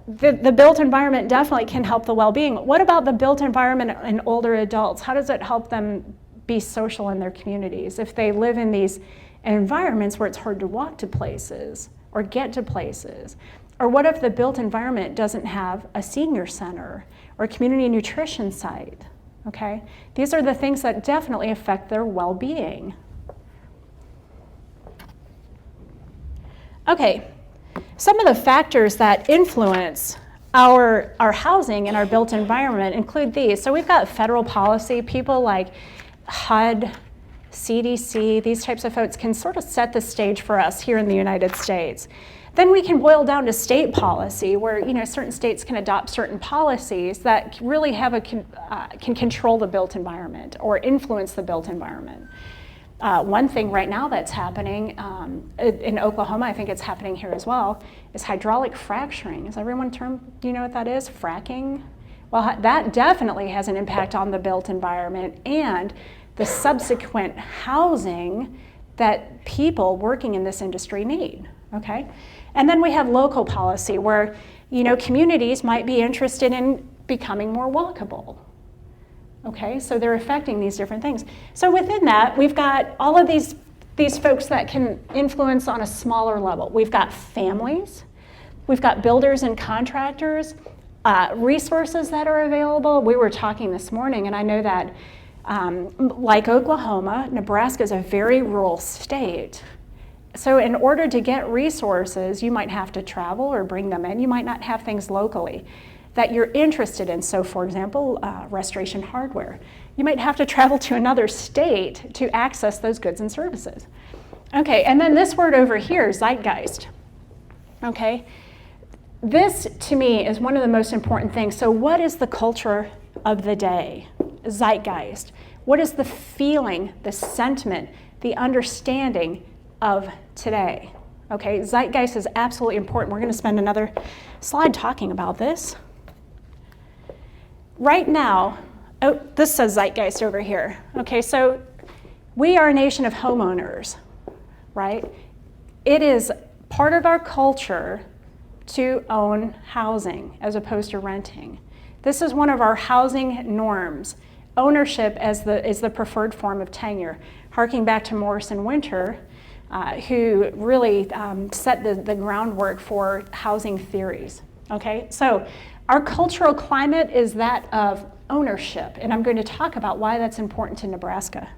the built environment definitely can help the well-being. What about the built environment in older adults? How does it help them be social in their communities if they live in these environments where it's hard to walk to places or get to places? Or what if the built environment doesn't have a senior center or a community nutrition site, okay? These are the things that definitely affect their well-being. Okay, some of the factors that influence our housing and our built environment include these. So we've got federal policy. People like HUD, CDC, these types of folks can sort of set the stage for us here in the United States. Then we can boil down to state policy, where certain states can adopt certain policies that really can control the built environment or influence the built environment. One thing right now that's happening in Oklahoma, I think it's happening here as well, is hydraulic fracturing. Is everyone do you know what that is? Fracking? Well, that definitely has an impact on the built environment and the subsequent housing that people working in this industry need, okay? And then we have local policy where, communities might be interested in becoming more walkable. Okay, so they're affecting these different things. So within that, we've got all of these folks that can influence on a smaller level. We've got families, we've got builders and contractors, resources that are available. We were talking this morning, and I know that like Oklahoma, Nebraska is a very rural state. So in order to get resources, you might have to travel or bring them in. You might not have things locally that you're interested in. So for example, restoration hardware. You might have to travel to another state to access those goods and services. Okay, and then this word over here, zeitgeist. Okay, this to me is one of the most important things. So what is the culture of the day? Zeitgeist. What is the feeling, the sentiment, the understanding of today? Okay, zeitgeist is absolutely important. We're going to spend another slide talking about this. Right now, this says zeitgeist over here. Okay, so we are a nation of homeowners, right? It is part of our culture to own housing as opposed to renting. This is one of our housing norms. Ownership is the preferred form of tenure, harking back to Morrison Winter, who really set the groundwork for housing theories. Okay, so our cultural climate is that of ownership, and I'm going to talk about why that's important to Nebraska.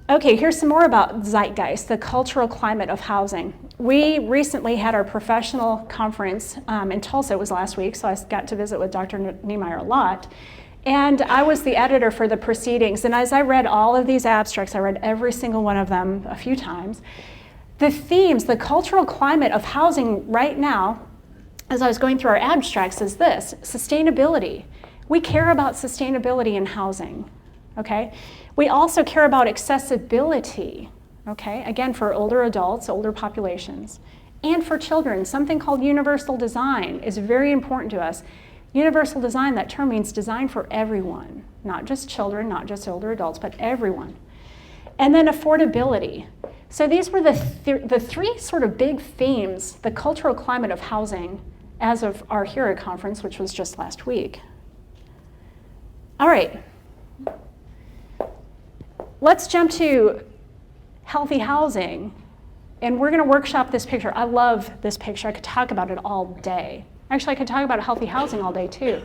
Okay, here's some more about zeitgeist, the cultural climate of housing. we recently had our professional conference in Tulsa. It was last week, so I got to visit with Dr. Niemeyer a lot. And I was the editor for the proceedings. And as I read all of these abstracts, I read every single one of them a few times. The themes, the cultural climate of housing right now, as I was going through our abstracts, is this: sustainability. We care about sustainability in housing, okay? We also care about accessibility, okay? Again, for older adults, older populations, and for children. Something called universal design is very important to us. Universal design, that term means design for everyone, not just children, not just older adults, but everyone. And then affordability. So these were the three sort of big themes, the cultural climate of housing as of our HERA conference, which was just last week. All right. Let's jump to healthy housing. And we're going to workshop this picture. I love this picture. I could talk about it all day. Actually, I could talk about healthy housing all day too.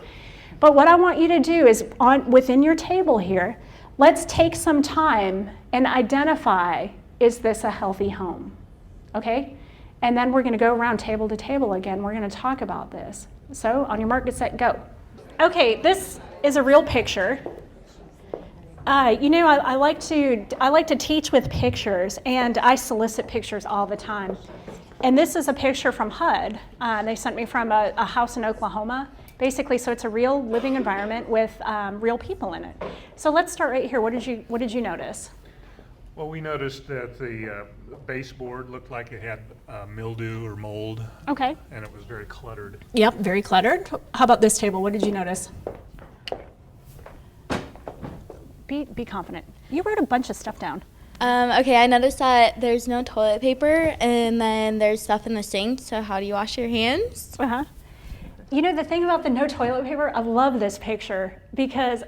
But what I want you to do is, within your table here, let's take some time and identify, is this a healthy home? Okay? And then we're going to go around table to table again. We're going to talk about this. So on your mark, get set, go. Okay, this is a real picture. You know, I like to teach with pictures, and I solicit pictures all the time. And this is a picture from HUD. They sent me from a house in Oklahoma, basically. So it's a real living environment with real people in it. So let's start right here. What did you notice? Well, we noticed that the baseboard looked like it had mildew or mold. Okay. And it was very cluttered. Yep, very cluttered. How about this table? What did you notice? Be confident. You wrote a bunch of stuff down. Okay, I noticed that there's no toilet paper, and then there's stuff in the sink, so how do you wash your hands? Uh-huh. You know, the thing about the no toilet paper, I love this picture, because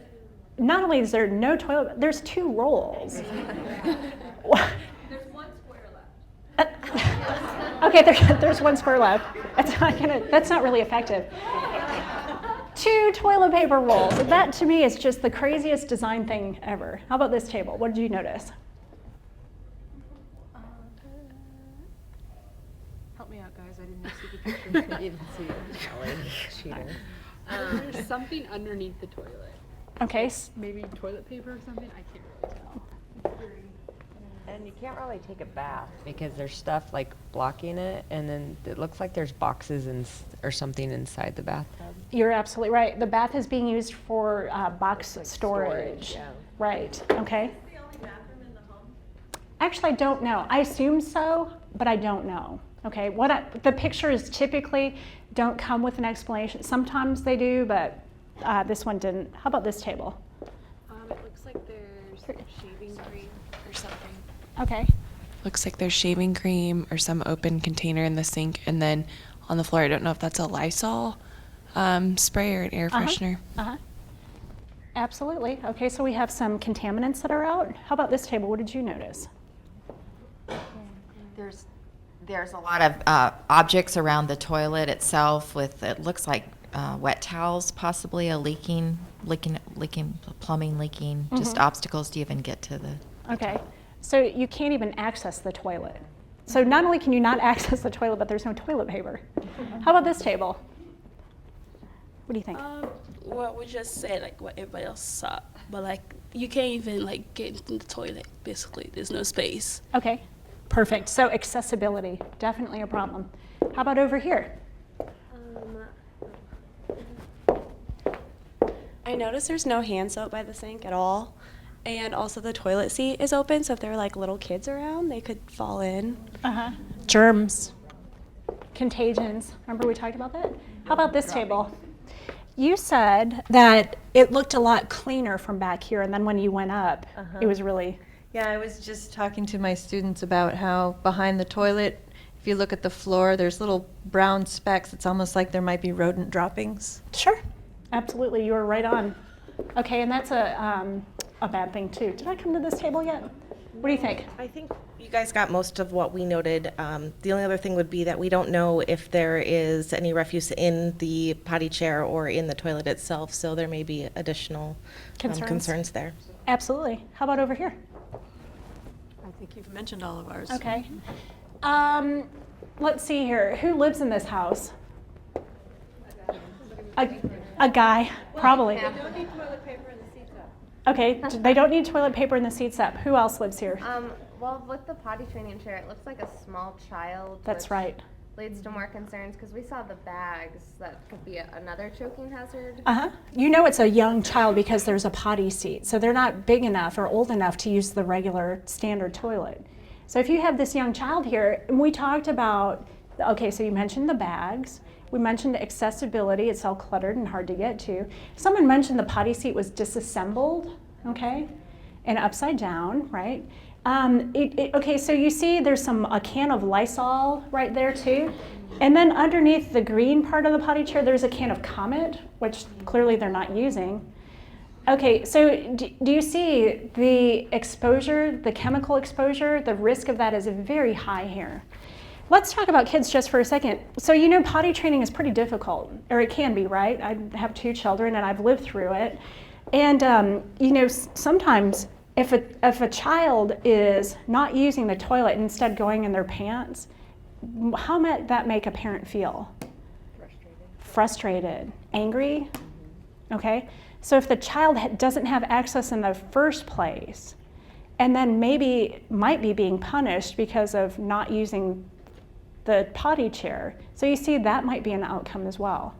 not only is there no toilet, there's 2 rolls. There's 1 square left. Okay, there's 1 square left. That's not really effective. 2 toilet paper rolls. That to me is just the craziest design thing ever. How about this table? What did you notice? Help me out, guys. I didn't see the picture. You didn't see it. Cheater. There's something underneath the toilet. Okay. Maybe toilet paper or something. I can't really tell. And you can't really take a bath because there's stuff like blocking it, and then it looks like there's boxes or something inside the bathtub. You're absolutely right. The bath is being used for box like storage. yeah. Right. Okay. Is this the only bathroom in the home? Actually, I don't know. I assume so, but I don't know. Okay. The pictures typically don't come with an explanation. Sometimes they do, but this one didn't. How about this table? It looks like there's shaving cream or something. Okay. Looks like there's shaving cream or some open container in the sink, and then on the floor, I don't know if that's a Lysol spray or an air freshener. Absolutely. Okay, so we have some contaminants that are out. How about this table? What did you notice? There's a lot of objects around the toilet itself with, it looks like wet towels, possibly a plumbing leaking, just obstacles to even get to the Okay, so you can't even access the toilet. So not only can you not access the toilet, but there's no toilet paper. How about this table? What do you think? Well, we just said like what everybody else saw, but like you can't even like get in the toilet. Basically, there's no space. Okay, perfect. So accessibility, definitely a problem. How about over here? I noticed there's no hand soap by the sink at all. And also the toilet seat is open, so if there were like little kids around, they could fall in. Germs, contagions. Remember we talked about that? How about this table? You said that it looked a lot cleaner from back here, and then when you went up, it was really... Yeah, I was just talking to my students about how behind the toilet, if you look at the floor, there's little brown specks. It's almost like there might be rodent droppings. Sure, absolutely. You were right on. Okay, and that's a bad thing too. Did I come to this table yet? What do you think? I think you guys got most of what we noted. The only other thing would be that we don't know if there is any refuse in the potty chair or in the toilet itself, so there may be additional concerns there. Absolutely. How about over here? I think you've mentioned all of ours. Okay. let's see here. Who lives in this house? A guy, probably. They don't need toilet paper in the seats up. Okay, they don't need toilet paper in the seats up. Who else lives here? Well, with the potty training chair, it looks like a small child. That's which right. Leads to more concerns because we saw the bags. That could be another choking hazard. You know it's a young child because there's a potty seat. So they're not big enough or old enough to use the regular standard toilet. So if you have this young child here, and we talked about, okay, so you mentioned the bags. We mentioned accessibility. It's all cluttered and hard to get to. Someone mentioned the potty seat was disassembled, okay, and upside down, right? Okay, so you see there's a can of Lysol right there too. And then underneath the green part of the potty chair, there's a can of Comet, which clearly they're not using. Okay, so do you see the exposure, the chemical exposure? The risk of that is very high here. Let's talk about kids just for a second. So you know potty training is pretty difficult, or it can be, right? I have 2 children and I've lived through it. And you know, sometimes if a child is not using the toilet and instead going in their pants, how might that make a parent feel? Frustrated. Angry? Okay? So if the child doesn't have access in the first place, and then maybe might be being punished because of not using the potty chair, so you see that might be an outcome as well.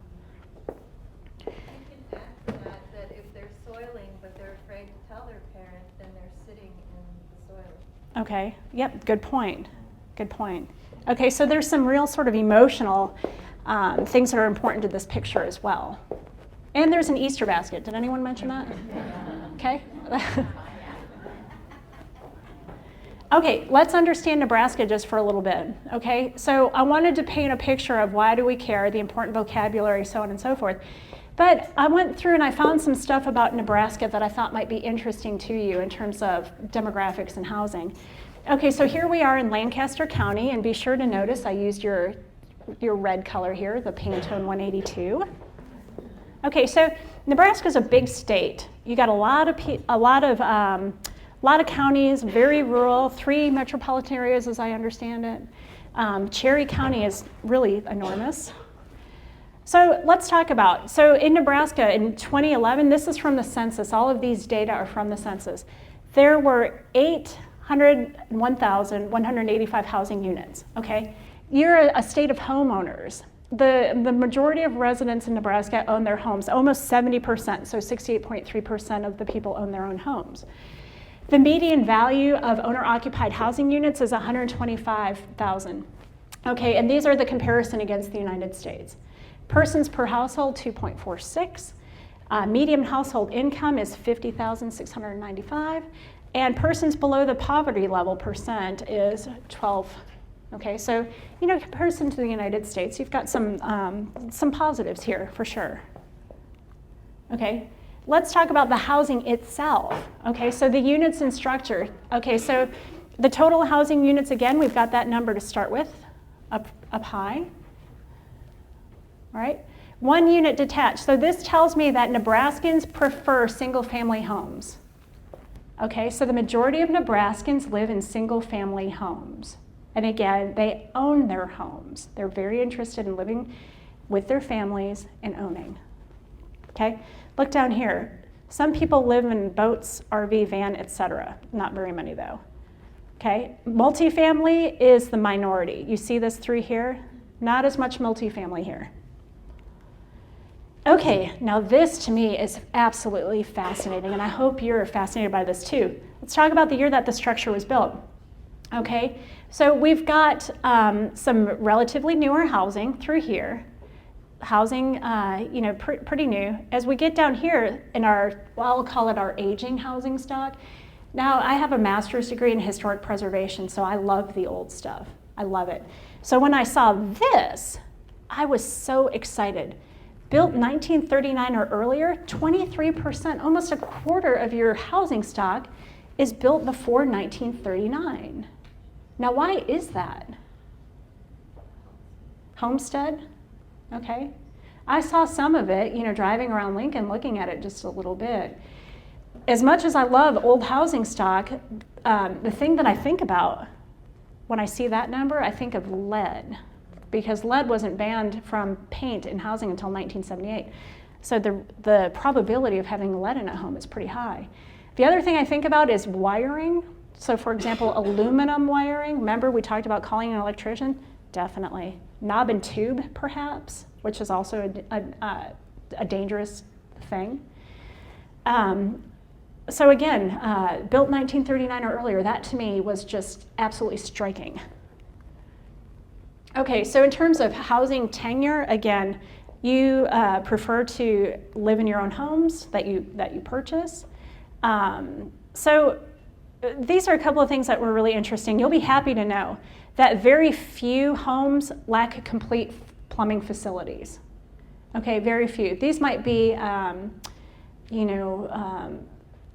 That if they're soiling but they're afraid to tell their parent, then they're sitting in the soil. Okay, yep, good point. Good point. Okay, so there's some real sort of emotional things that are important to this picture as well. And there's an Easter basket. Did anyone mention that? Okay. Okay, let's understand Nebraska just for a little bit, okay? So I wanted to paint a picture of why do we care, the important vocabulary, so on and so forth. But I went through and I found some stuff about Nebraska that I thought might be interesting to you in terms of demographics and housing. Okay, so here we are in Lancaster County, and be sure to notice I used your red color here, the Pantone 182. Okay, so Nebraska's a big state. You got a lot of counties, very rural, 3 metropolitan areas as I understand it. Cherry County is really enormous. So let's talk about, so in Nebraska in 2011, this is from the census, all of these data are from the census. There were 801,185 housing units, okay? You're a state of homeowners. The majority of residents in Nebraska own their homes, almost 70%, so 68.3% of the people own their own homes. The median value of owner-occupied housing units is 125,000. Okay, and these are the comparison against the United States. Persons per household, 2.46. Median household income is 50,695. And persons below the poverty level percent is 12. Okay, so you know, in comparison to the United States, you've got some positives here for sure. Okay, let's talk about the housing itself. Okay, so the units and structure. Okay, so the total housing units, again, we've got that number to start with, up high. All right, 1 unit detached. So this tells me that Nebraskans prefer single-family homes. Okay, so the majority of Nebraskans live in single-family homes. And again, they own their homes. They're very interested in living with their families and owning. Okay, look down here. Some people live in boats, RV, van, etc. Not very many though. Okay, multifamily is the minority. You see this through here? Not as much multifamily here. Okay, now this to me is absolutely fascinating, and I hope you're fascinated by this too. Let's talk about the year that the structure was built. Okay, so we've got some relatively newer housing through here. Housing, you know, pretty new. As we get down here in our, well, I'll call it our aging housing stock. Now, I have a master's degree in historic preservation, so I love the old stuff. I love it. So when I saw this, I was so excited. Built 1939 or earlier, 23%, almost a quarter of your housing stock is built before 1939. Now, why is that? Homestead? Okay. I saw some of it, you know, driving around Lincoln, looking at it just a little bit. As much as I love old housing stock, the thing that I think about when I see that number, I think of lead, because lead wasn't banned from paint in housing until 1978. So the probability of having lead in a home is pretty high. The other thing I think about is wiring. So for example, aluminum wiring. Remember we talked about calling an electrician? Definitely. Knob and tube, perhaps, which is also a dangerous thing. So again, built 1939 or earlier, that to me was just absolutely striking. Okay, so in terms of housing tenure, again, you prefer to live in your own homes that you purchase. So these are a couple of things that were really interesting. You'll be happy to know that very few homes lack complete plumbing facilities. Okay, very few. These might be,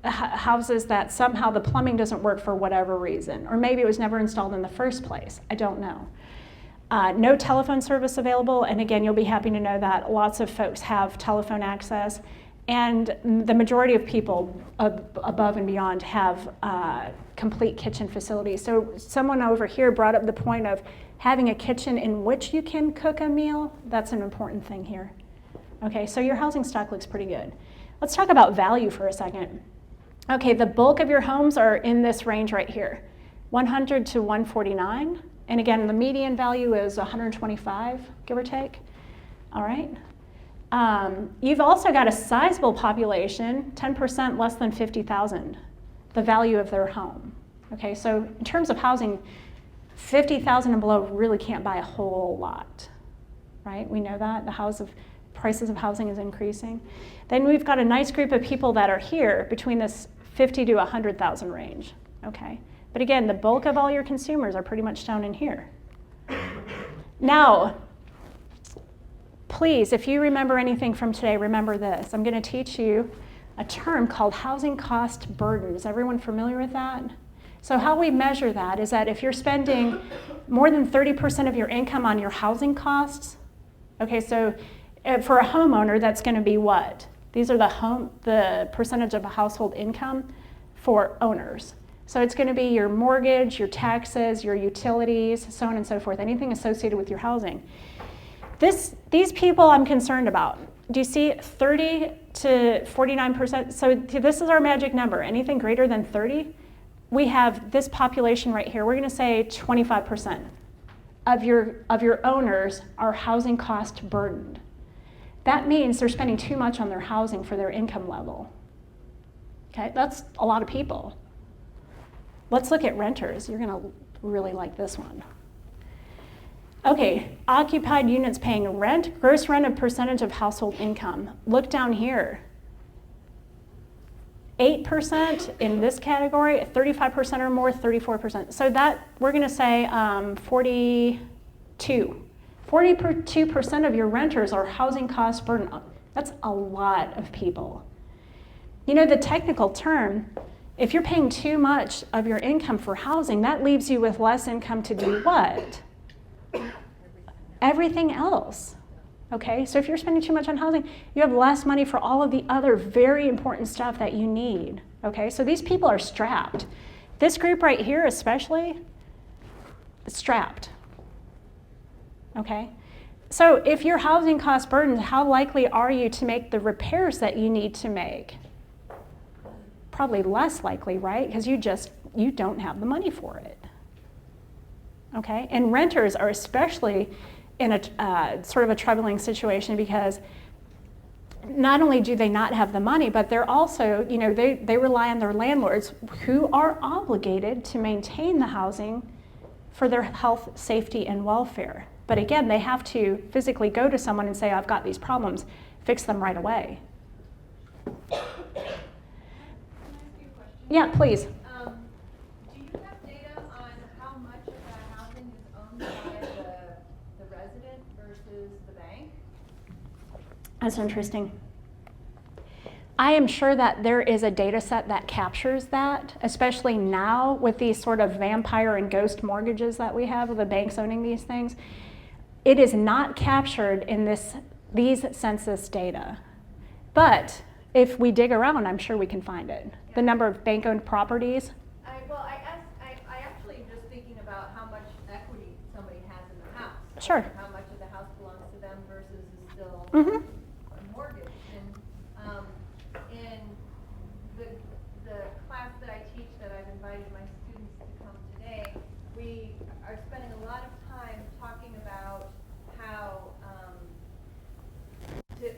houses that somehow the plumbing doesn't work for whatever reason, or maybe it was never installed in the first place. I don't know. No telephone service available, and again, you'll be happy to know that lots of folks have telephone access, and the majority of people above and beyond have complete kitchen facilities. So someone over here brought up the point of having a kitchen in which you can cook a meal. That's an important thing here. Okay, so your housing stock looks pretty good. Let's talk about value for a second. Okay, the bulk of your homes are in this range right here, 100 to 149. And again, the median value is 125, give or take. All right. You've also got a sizable population, 10% less than 50,000, the value of their home. Okay, so in terms of housing, 50,000 and below really can't buy a whole lot, right? We know that the prices of housing is increasing. Then we've got a nice group of people that are here between this 50 to 100,000 range. Okay, but again, the bulk of all your consumers are pretty much down in here. Now, please, if you remember anything from today, remember this. I'm going to teach you a term called housing cost burden. Is everyone familiar with that? So how we measure that is that if you're spending more than 30% of your income on your housing costs, okay, so for a homeowner, that's going to be what? These are the percentage of a household income for owners. So it's going to be your mortgage, your taxes, your utilities, so on and so forth, anything associated with your housing. These people I'm concerned about. Do you see 30 to 49%? So this is our magic number. Anything greater than 30, we have this population right here. We're going to say 25% of your owners are housing cost burdened. That means they're spending too much on their housing for their income level. Okay, that's a lot of people. Let's look at renters. You're going to really like this one. Okay, occupied units paying rent, gross rent of percentage of household income. Look down here. 8% in this category, 35% or more, 34%. So that, we're going to say 42. 42% of your renters are housing cost burden. That's a lot of people. You know, the technical term, if you're paying too much of your income for housing, that leaves you with less income to do what? Everything else. Okay, so if you're spending too much on housing, you have less money for all of the other very important stuff that you need. Okay, so these people are strapped. This group right here especially, strapped. Okay, so if your housing cost burdened, how likely are you to make the repairs that you need to make? Probably less likely, right? Because you don't have the money for it. Okay, and renters are especially in a sort of a troubling situation because not only do they not have the money, but they're also, you know, they rely on their landlords who are obligated to maintain the housing for their health, safety, and welfare. But again, they have to physically go to someone and say, I've got these problems, fix them right away. Yeah, please. Do you have data on how much of that housing is owned by the resident versus the bank? That's interesting. I am sure that there is a data set that captures that, especially now with these sort of vampire and ghost mortgages that we have, with the banks owning these things. It is not captured in these census data. But if we dig around, I'm sure we can find it. Yeah. The number of bank-owned properties. I actually am just thinking about how much Sure. How much of the house belongs to them versus is still Mhm. a mortgage. And in the class that I teach that I've invited my students to come today, we are spending a lot of time talking about how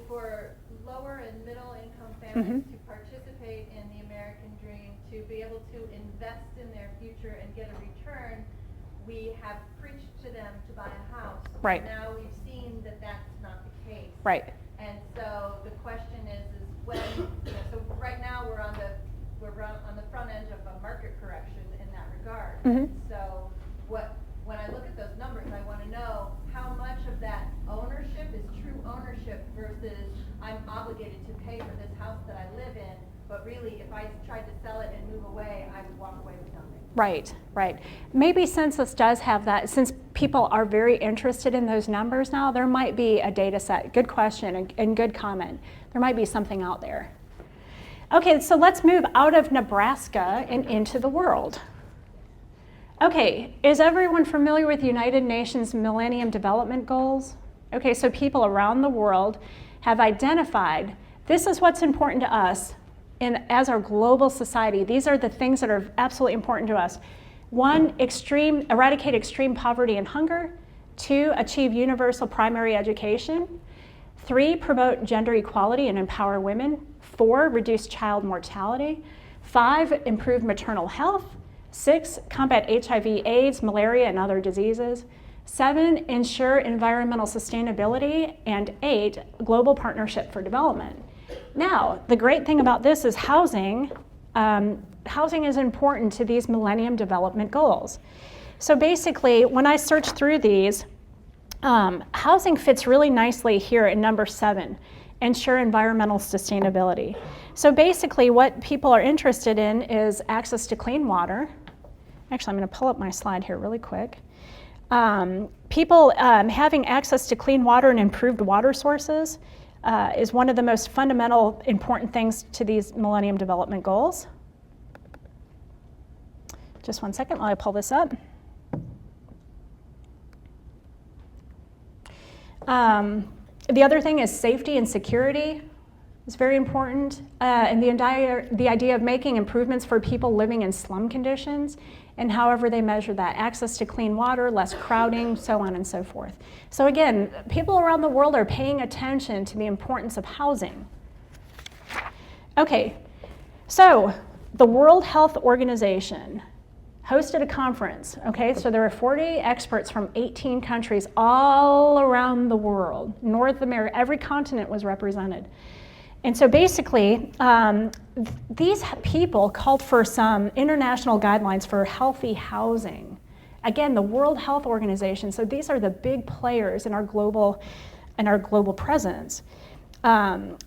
for lower and middle income families to participate in the American dream, to be able to invest in their future and get a return, we have preached to them to buy a house. Right. Now we've seen that that's not the case. Right. And so the question is when, so right now we're on the front end of a market correction in that regard. So when I look at those numbers, I want to know how much of that ownership is true ownership versus I'm obligated to pay for this house that I live in, but really if I tried to sell it and move away, I would walk away with nothing. Right, right. Maybe census does have that, since people are very interested in those numbers now, there might be a data set. Good question and good comment. There might be something out there. Okay, so let's move out of Nebraska and into the world. Okay, is everyone familiar with United Nations Millennium Development Goals? Okay, so people around the world have identified this is what's important to us as our global society. These are the things that are absolutely important to us. 1, eradicate extreme poverty and hunger. 2, achieve universal primary education. 3, promote gender equality and empower women. 4, reduce child mortality. 5, improve maternal health. 6, combat HIV, AIDS, malaria, and other diseases. 7, ensure environmental sustainability. And 8, global partnership for development. Now, the great thing about this is housing. Housing is important to these Millennium Development Goals. So basically, when I search through these, housing fits really nicely here in number 7, ensure environmental sustainability. So basically, what people are interested in is access to clean water. Actually, I'm going to pull up my slide here really quick. People having access to clean water and improved water sources is one of the most fundamental important things to these Millennium Development Goals. Just one second while I pull this up. The other thing is safety and security is very important. And the idea of making improvements for people living in slum conditions and however they measure that. Access to clean water, less crowding, so on and so forth. So again, people around the world are paying attention to the importance of housing. Okay, so the World Health Organization hosted a conference, okay? So there were 40 experts from 18 countries all around the world. North America, every continent was represented. And so basically, these people called for some international guidelines for healthy housing. Again, the World Health Organization, so these are the big players in our global presence.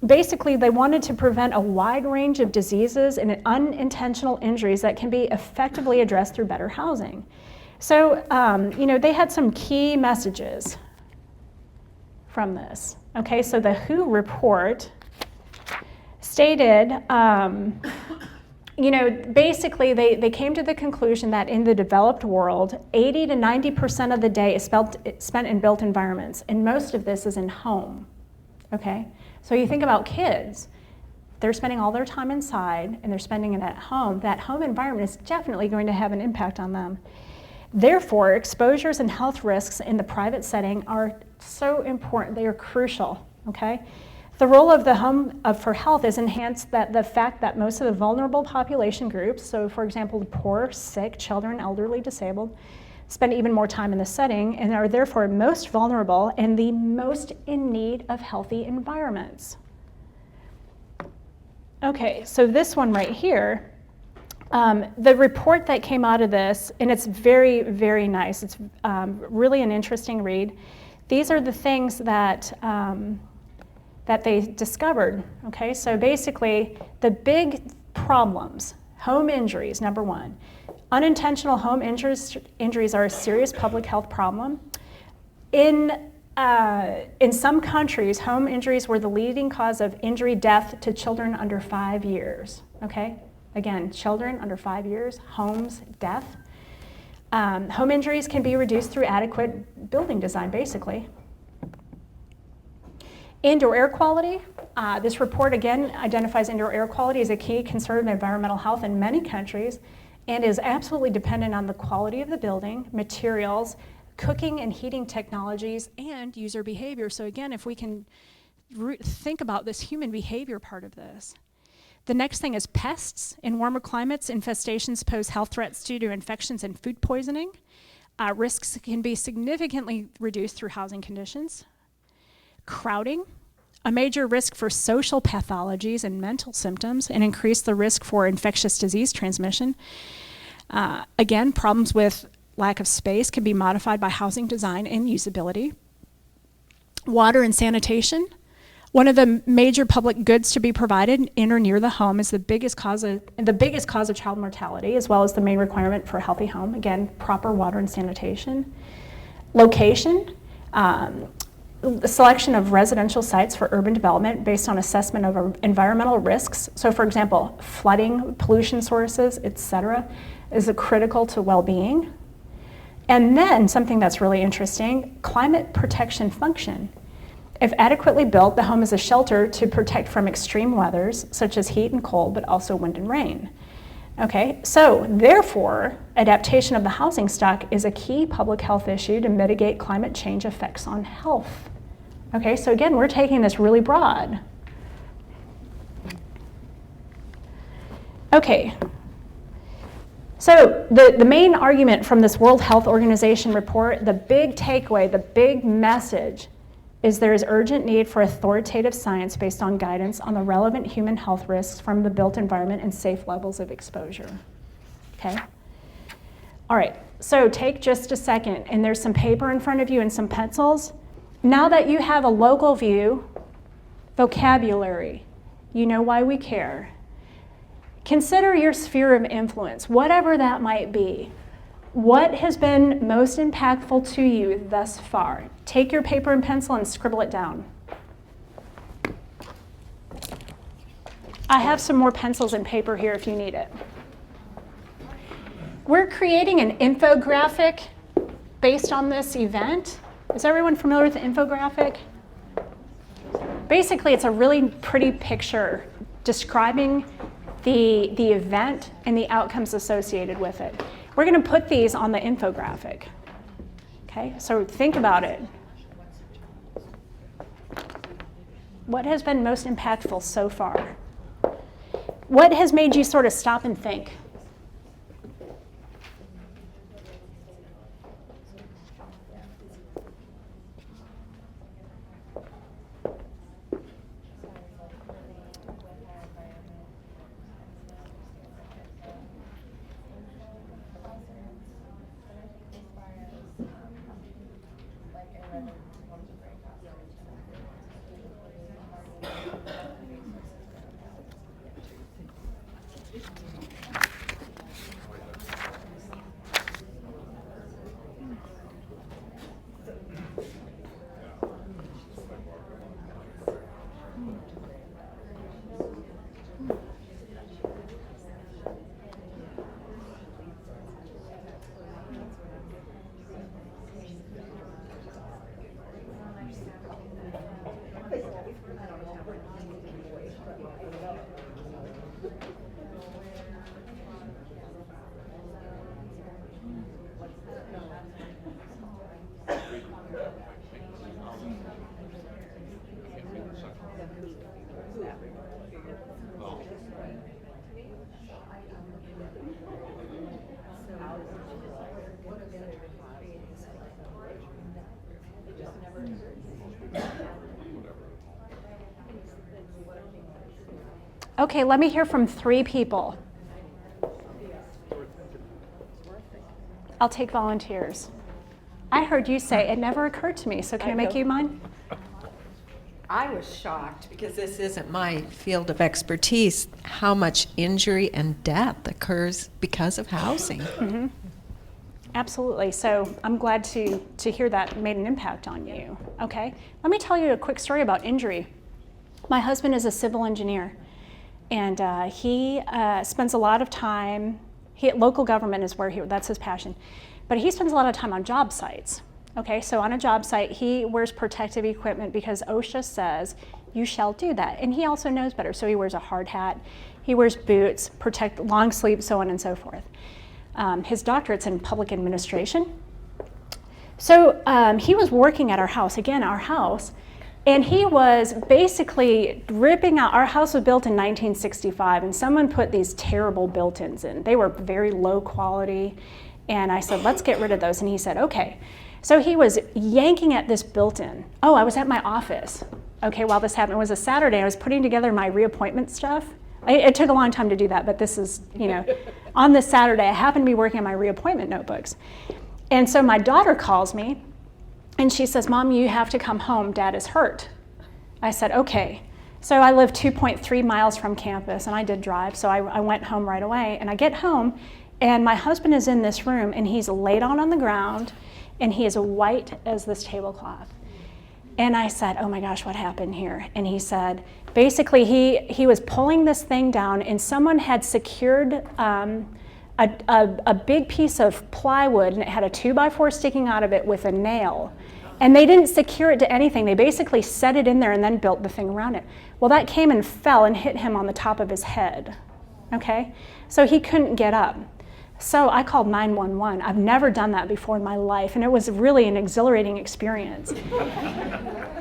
Basically, they wanted to prevent a wide range of diseases and unintentional injuries that can be effectively addressed through better housing. So, they had some key messages from this. Okay, so the WHO report stated, basically they came to the conclusion that in the developed world, 80 to 90% of the day is spent in built environments, and most of this is in home, okay? So you think about kids, they're spending all their time inside and they're spending it at home. That home environment is definitely going to have an impact on them. Therefore, exposures and health risks in the private setting are so important, they are crucial, okay? The role of the home for health is enhanced that the fact that most of the vulnerable population groups, so for example, poor, sick, children, elderly, disabled, spend even more time in the setting and are therefore most vulnerable and the most in need of healthy environments. Okay, so this one right here, the report that came out of this, and it's very, very nice. It's really an interesting read. These are the things that they discovered, okay? So basically, the big problems, home injuries, number 1. Unintentional home injuries are a serious public health problem. In some countries, home injuries were the leading cause of injury death to children under 5 years, okay? Again, children under 5 years, homes, death. Home injuries can be reduced through adequate building design, basically. Indoor air quality. This report, again, identifies indoor air quality as a key concern of environmental health in many countries and is absolutely dependent on the quality of the building, materials, cooking and heating technologies, and user behavior. So again, if we can think about this human behavior part of this. The next thing is pests. In warmer climates, infestations pose health threats due to infections and food poisoning. Risks can be significantly reduced through housing conditions. Crowding, a major risk for social pathologies and mental symptoms, and increase the risk for infectious disease transmission. Again, problems with lack of space can be modified by housing design and usability. Water and sanitation. One of the major public goods to be provided in or near the home is the biggest cause of child mortality, as well as the main requirement for a healthy home. Again, proper water and sanitation. Location. The selection of residential sites for urban development based on assessment of environmental risks. So for example, flooding, pollution sources, etc., is critical to well-being. And then something that's really interesting, climate protection function. If adequately built, the home is a shelter to protect from extreme weathers, such as heat and cold, but also wind and rain. Okay, so therefore, adaptation of the housing stock is a key public health issue to mitigate climate change effects on health. Okay, so again, we're taking this really broad. Okay, so the main argument from this World Health Organization report, the big takeaway, the big message, is there is urgent need for authoritative science based on guidance on the relevant human health risks from the built environment and safe levels of exposure. Okay? All right, so take just a second, and there's some paper in front of you and some pencils. Now that you have a local view, vocabulary, you know why we care. Consider your sphere of influence, whatever that might be. What has been most impactful to you thus far? Take your paper and pencil and scribble it down. I have some more pencils and paper here if you need it. We're creating an infographic based on this event. Is everyone familiar with the infographic? Basically, it's a really pretty picture describing the event and the outcomes associated with it. We're going to put these on the infographic. Okay, so think about it. What has been most impactful so far? What has made you sort of stop and think? Okay, let me hear from 3 people. I'll take volunteers. I heard you say it never occurred to me, so can I make you mine? I was shocked, because this isn't my field of expertise, how much injury and death occurs because of housing. Mm-hmm. Absolutely. So I'm glad to hear that made an impact on you. Okay. Let me tell you a quick story about injury. My husband is a civil engineer, and he spends a lot of time, local government is where that's his passion, but he spends a lot of time on job sites. Okay, so on a job site, he wears protective equipment because OSHA says you shall do that. And he also knows better, so he wears a hard hat, he wears boots, protect long sleeves, so on and so forth. His doctorate's in public administration. So he was working at our house, again, our house, and he was basically ripping out. Our house was built in 1965, and someone put these terrible built-ins in. They were very low quality, and I said, let's get rid of those, and he said, okay. So he was yanking at this built-in. Oh, I was at my office, okay, while this happened. It was a Saturday. I was putting together my reappointment stuff. It took a long time to do that, but this is, on this Saturday, I happened to be working on my reappointment notebooks. And so my daughter calls me, and she says, Mom, you have to come home. Dad is hurt. I said, okay. So I live 2.3 miles from campus, and I did drive, so I went home right away. And I get home, and my husband is in this room, and he's laid on the ground, and he is white as this tablecloth. And I said, oh my gosh, what happened here? And he said, basically, he was pulling this thing down, and someone had secured a big piece of plywood, and it had a 2x4 sticking out of it with a nail. And they didn't secure it to anything. They basically set it in there and then built the thing around it. Well, that came and fell and hit him on the top of his head, okay? So he couldn't get up. So I called 911. I've never done that before in my life, and it was really an exhilarating experience.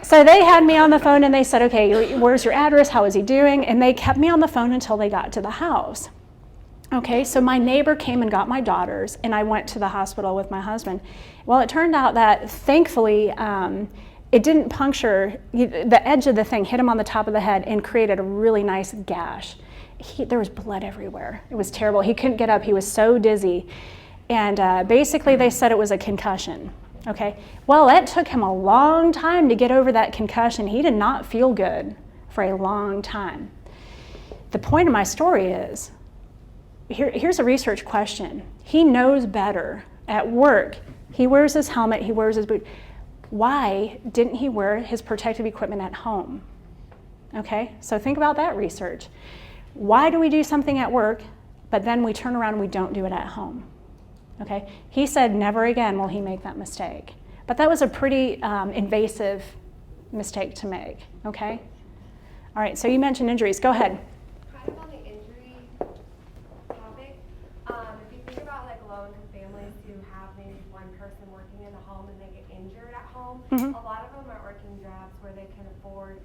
So they had me on the phone, and they said, okay, where's your address? How is he doing? And they kept me on the phone until they got to the house. Okay, so my neighbor came and got my daughters, and I went to the hospital with my husband. Well, it turned out that, thankfully, it didn't puncture. The edge of the thing hit him on the top of the head and created a really nice gash. There was blood everywhere. It was terrible. He couldn't get up. He was so dizzy. And basically, they said it was a concussion. Okay, well, it took him a long time to get over that concussion. He did not feel good for a long time. The point of my story is, here's a research question. He knows better. At work, he wears his helmet, he wears his boot. Why didn't he wear his protective equipment at home? Okay, so think about that research. Why do we do something at work, but then we turn around and we don't do it at home? Okay, he said never again will he make that mistake. But that was a pretty invasive mistake to make, okay? All right, so you mentioned injuries. Go ahead. Kind of on the injury topic, if you think about like low-income families who have maybe one person working in the home and they get injured at home, a lot of them are working jobs where they can afford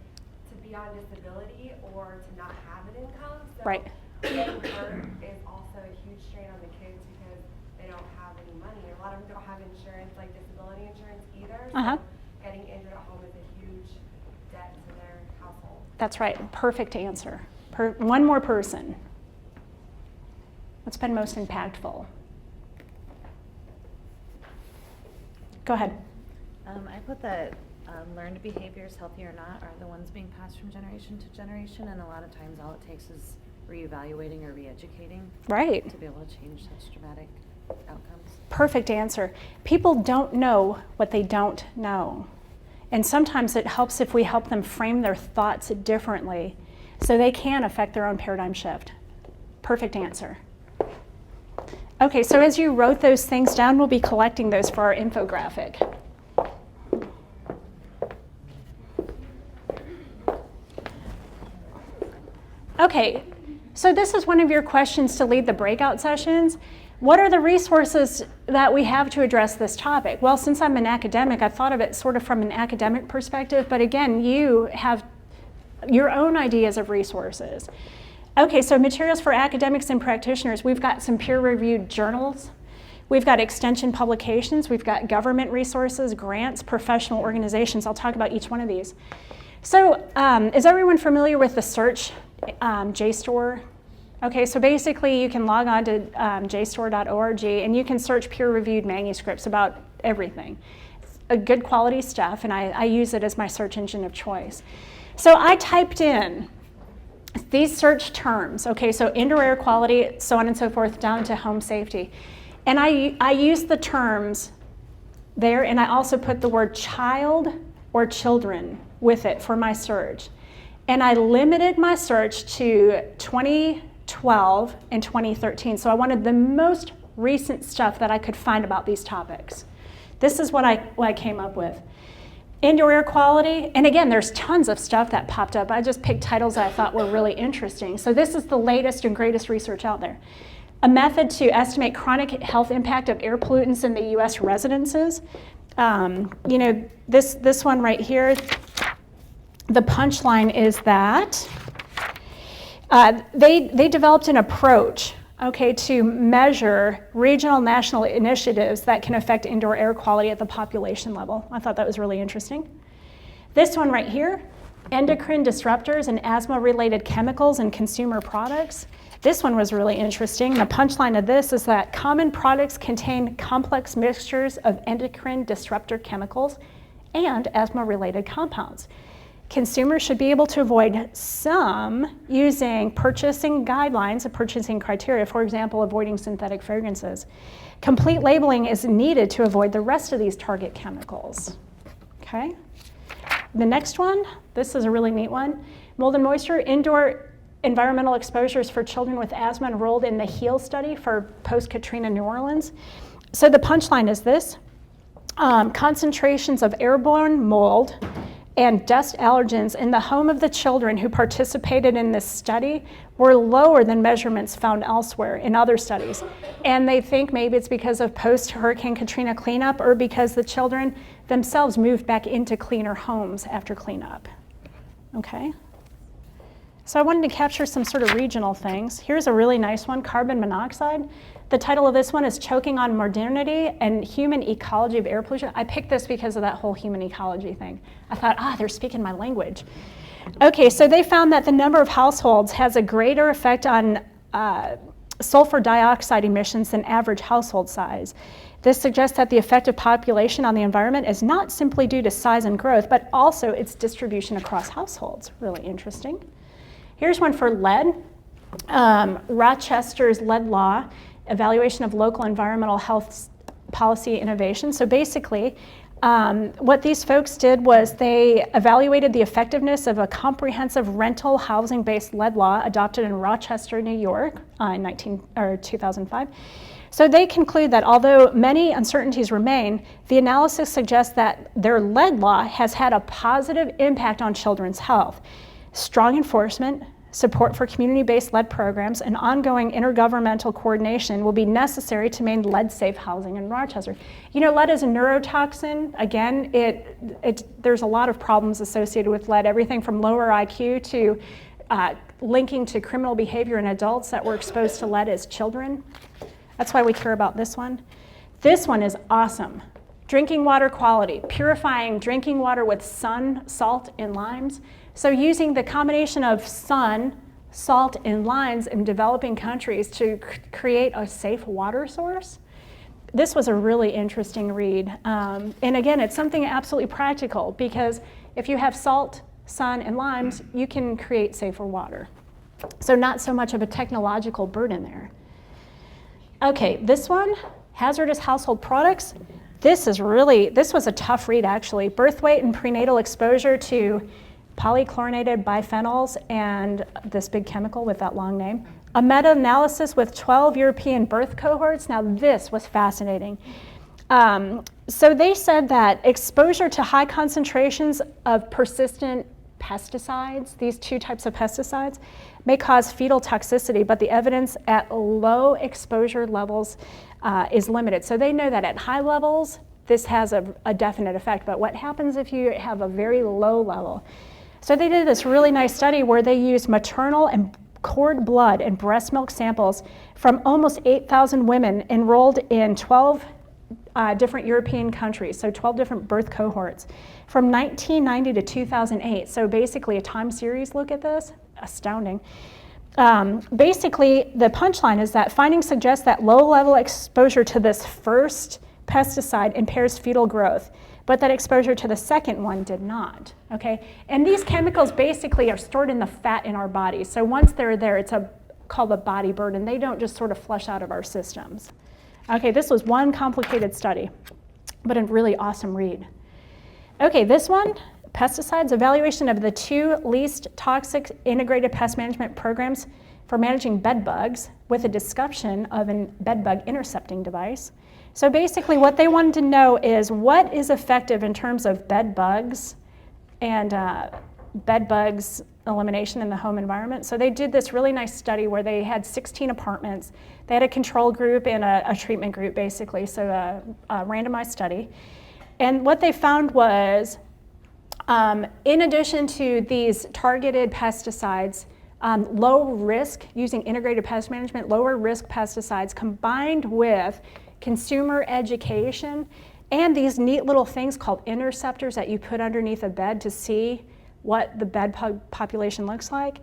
to be on disability or to not have an income. So right. Getting hurt is also a huge strain on the kids because they don't have any money. A lot of them don't have insurance, like disability insurance either. So getting injured at home is a huge debt to their household. That's right. Perfect answer. One more person. What's been most impactful? Go ahead. I put that learned behaviors, healthy or not, are the ones being passed from generation to generation, and a lot of times all it takes is reevaluating or re-educating Right. to be able to change such dramatic outcomes. Perfect answer. People don't know what they don't know. And sometimes it helps if we help them frame their thoughts differently so they can affect their own paradigm shift. Perfect answer. Okay, so as you wrote those things down, we'll be collecting those for our infographic. Okay, so this is one of your questions to lead the breakout sessions. What are the resources that we have to address this topic? Well, since I'm an academic, I thought of it sort of from an academic perspective, but again, you have your own ideas of resources. Okay, so materials for academics and practitioners. We've got some peer-reviewed journals. We've got extension publications. We've got government resources, grants, professional organizations. I'll talk about each one of these. So is everyone familiar with the search JSTOR? Okay, so basically you can log on to jstore.org and you can search peer-reviewed manuscripts about everything. It's a good quality stuff, and I use it as my search engine of choice. So I typed in these search terms, okay, so indoor air quality, so on and so forth, down to home safety. And I used the terms there, and I also put the word child or children with it for my search. And I limited my search to 2012 and 2013. So I wanted the most recent stuff that I could find about these topics. This is what I came up with. Indoor air quality, and again, there's tons of stuff that popped up. I just picked titles that I thought were really interesting. So this is the latest and greatest research out there. A method to estimate chronic health impact of air pollutants in the U.S. residences. You know, this one right here, the punchline is that they developed an approach, okay, to measure regional national initiatives that can affect indoor air quality at the population level. I thought that was really interesting. This one right here, endocrine disruptors and asthma-related chemicals in consumer products. This one was really interesting. The punchline of this is that common products contain complex mixtures of endocrine disruptor chemicals and asthma-related compounds. Consumers should be able to avoid some using purchasing guidelines and purchasing criteria, for example, avoiding synthetic fragrances. Complete labeling is needed to avoid the rest of these target chemicals. Okay? The next one, this is a really neat one. Mold and moisture, indoor environmental exposures for children with asthma enrolled in the HEAL study for post-Katrina New Orleans. So the punchline is this. Concentrations of airborne mold and dust allergens in the home of the children who participated in this study were lower than measurements found elsewhere in other studies. And they think maybe it's because of post-Hurricane Katrina cleanup or because the children themselves moved back into cleaner homes after cleanup. Okay? So I wanted to capture some sort of regional things. Here's a really nice one, carbon monoxide. The title of this one is Choking on Modernity and Human Ecology of Air Pollution. I picked this because of that whole human ecology thing. I thought, they're speaking my language. Okay, so they found that the number of households has a greater effect on sulfur dioxide emissions than average household size. This suggests that the effect of population on the environment is not simply due to size and growth, but also its distribution across households. Really interesting. Here's one for lead. Rochester's lead law, evaluation of local environmental health policy innovation. So basically, what these folks did was they evaluated the effectiveness of a comprehensive rental housing-based lead law adopted in Rochester, New York in 2005. So they conclude that although many uncertainties remain, the analysis suggests that their lead law has had a positive impact on children's health. Strong enforcement, support for community-based lead programs, and ongoing intergovernmental coordination will be necessary to maintain lead-safe housing in Rochester. You know, lead is a neurotoxin. Again, there's a lot of problems associated with lead, everything from lower IQ to linking to criminal behavior in adults that were exposed to lead as children. That's why we care about this one. This one is awesome. Drinking water quality, purifying drinking water with sun, salt, and limes. So using the combination of sun, salt, and limes in developing countries to create a safe water source. This was a really interesting read. And again, it's something absolutely practical because if you have salt, sun, and limes, you can create safer water. So not so much of a technological burden there. Okay, this one, hazardous household products. This was a tough read actually. Birth weight and prenatal exposure to polychlorinated biphenyls and this big chemical with that long name. A meta-analysis with 12 European birth cohorts. Now this was fascinating. So they said that exposure to high concentrations of persistent pesticides, these two types of pesticides, may cause fetal toxicity, but the evidence at low exposure levels is limited. So they know that at high levels, this has a definite effect, but what happens if you have a very low level? So they did this really nice study where they used maternal and cord blood and breast milk samples from almost 8,000 women enrolled in 12 different European countries, so 12 different birth cohorts, from 1990 to 2008. So basically a time series look at this, astounding. Basically, the punchline is that findings suggest that low-level exposure to this first pesticide impairs fetal growth, but that exposure to the second one did not, okay? And these chemicals basically are stored in the fat in our bodies. So once they're there, it's called a body burden. They don't just sort of flush out of our systems. Okay, this was one complicated study, but a really awesome read. Okay, this one, pesticides, evaluation of the 2 least toxic integrated pest management programs for managing bed bugs with a discussion of a bed bug intercepting device. So basically what they wanted to know is what is effective in terms of bed bugs and bed bugs elimination in the home environment. So they did this really nice study where they had 16 apartments. They had a control group and a treatment group, basically, so a randomized study. And what they found was, in addition to these targeted pesticides, low risk, using integrated pest management, lower risk pesticides combined with consumer education and these neat little things called interceptors that you put underneath a bed to see what the bed population looks like,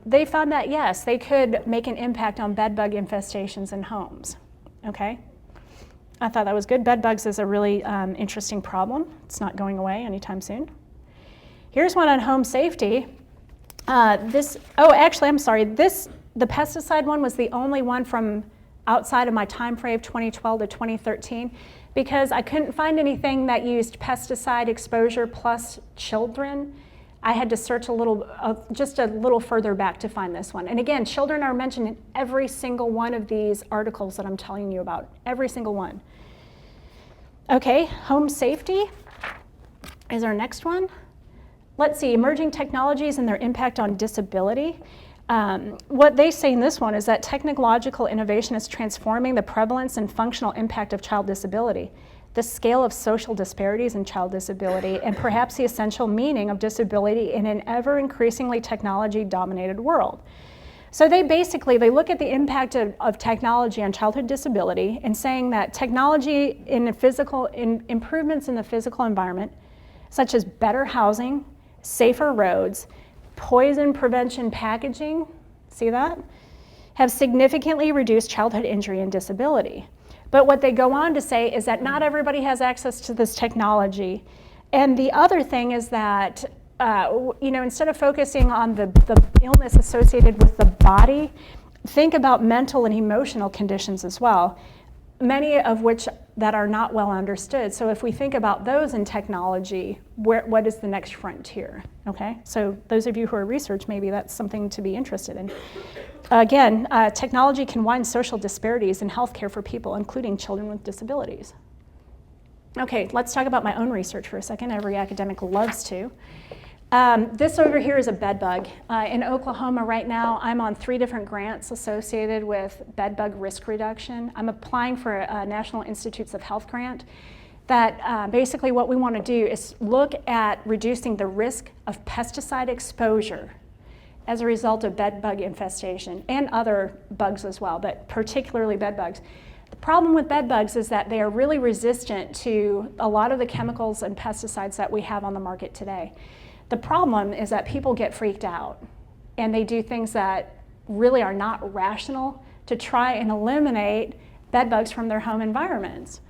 they found that yes, they could make an impact on bed bug infestations in homes. Okay? I thought that was good. Bed bugs is a really interesting problem. It's not going away anytime soon. Here's one on home safety. The pesticide one was the only one from outside of my time frame, 2012 to 2013, because I couldn't find anything that used pesticide exposure plus children. I had to search just a little further back to find this one. And again, children are mentioned in every single one of these articles that I'm telling you about, every single one. Okay, home safety is our next one. Let's see, emerging technologies and their impact on disability. What they say in this one is that technological innovation is transforming the prevalence and functional impact of child disability, the scale of social disparities in child disability, and perhaps the essential meaning of disability in an ever increasingly technology-dominated world. So they look at the impact of technology on childhood disability and saying that technology in improvements in the physical environment, such as better housing, safer roads, poison prevention packaging, see that? Have significantly reduced childhood injury and disability. But what they go on to say is that not everybody has access to this technology. And the other thing is that, instead of focusing on the illness associated with the body, think about mental and emotional conditions as well, many of which that are not well understood. So if we think about those in technology, what is the next frontier? Okay, so those of you who are research, maybe that's something to be interested in. Again, technology can widen social disparities in healthcare for people, including children with disabilities. Okay, let's talk about my own research for a second. Every academic loves to. This over here is a bed bug. In Oklahoma right now, I'm on 3 different grants associated with bed bug risk reduction. I'm applying for a National Institutes of Health grant that basically what we want to do is look at reducing the risk of pesticide exposure as a result of bed bug infestation and other bugs as well, but particularly bed bugs. The problem with bed bugs is that they are really resistant to a lot of the chemicals and pesticides that we have on the market today. The problem is that people get freaked out and they do things that really are not rational to try and eliminate bed bugs from their home environments.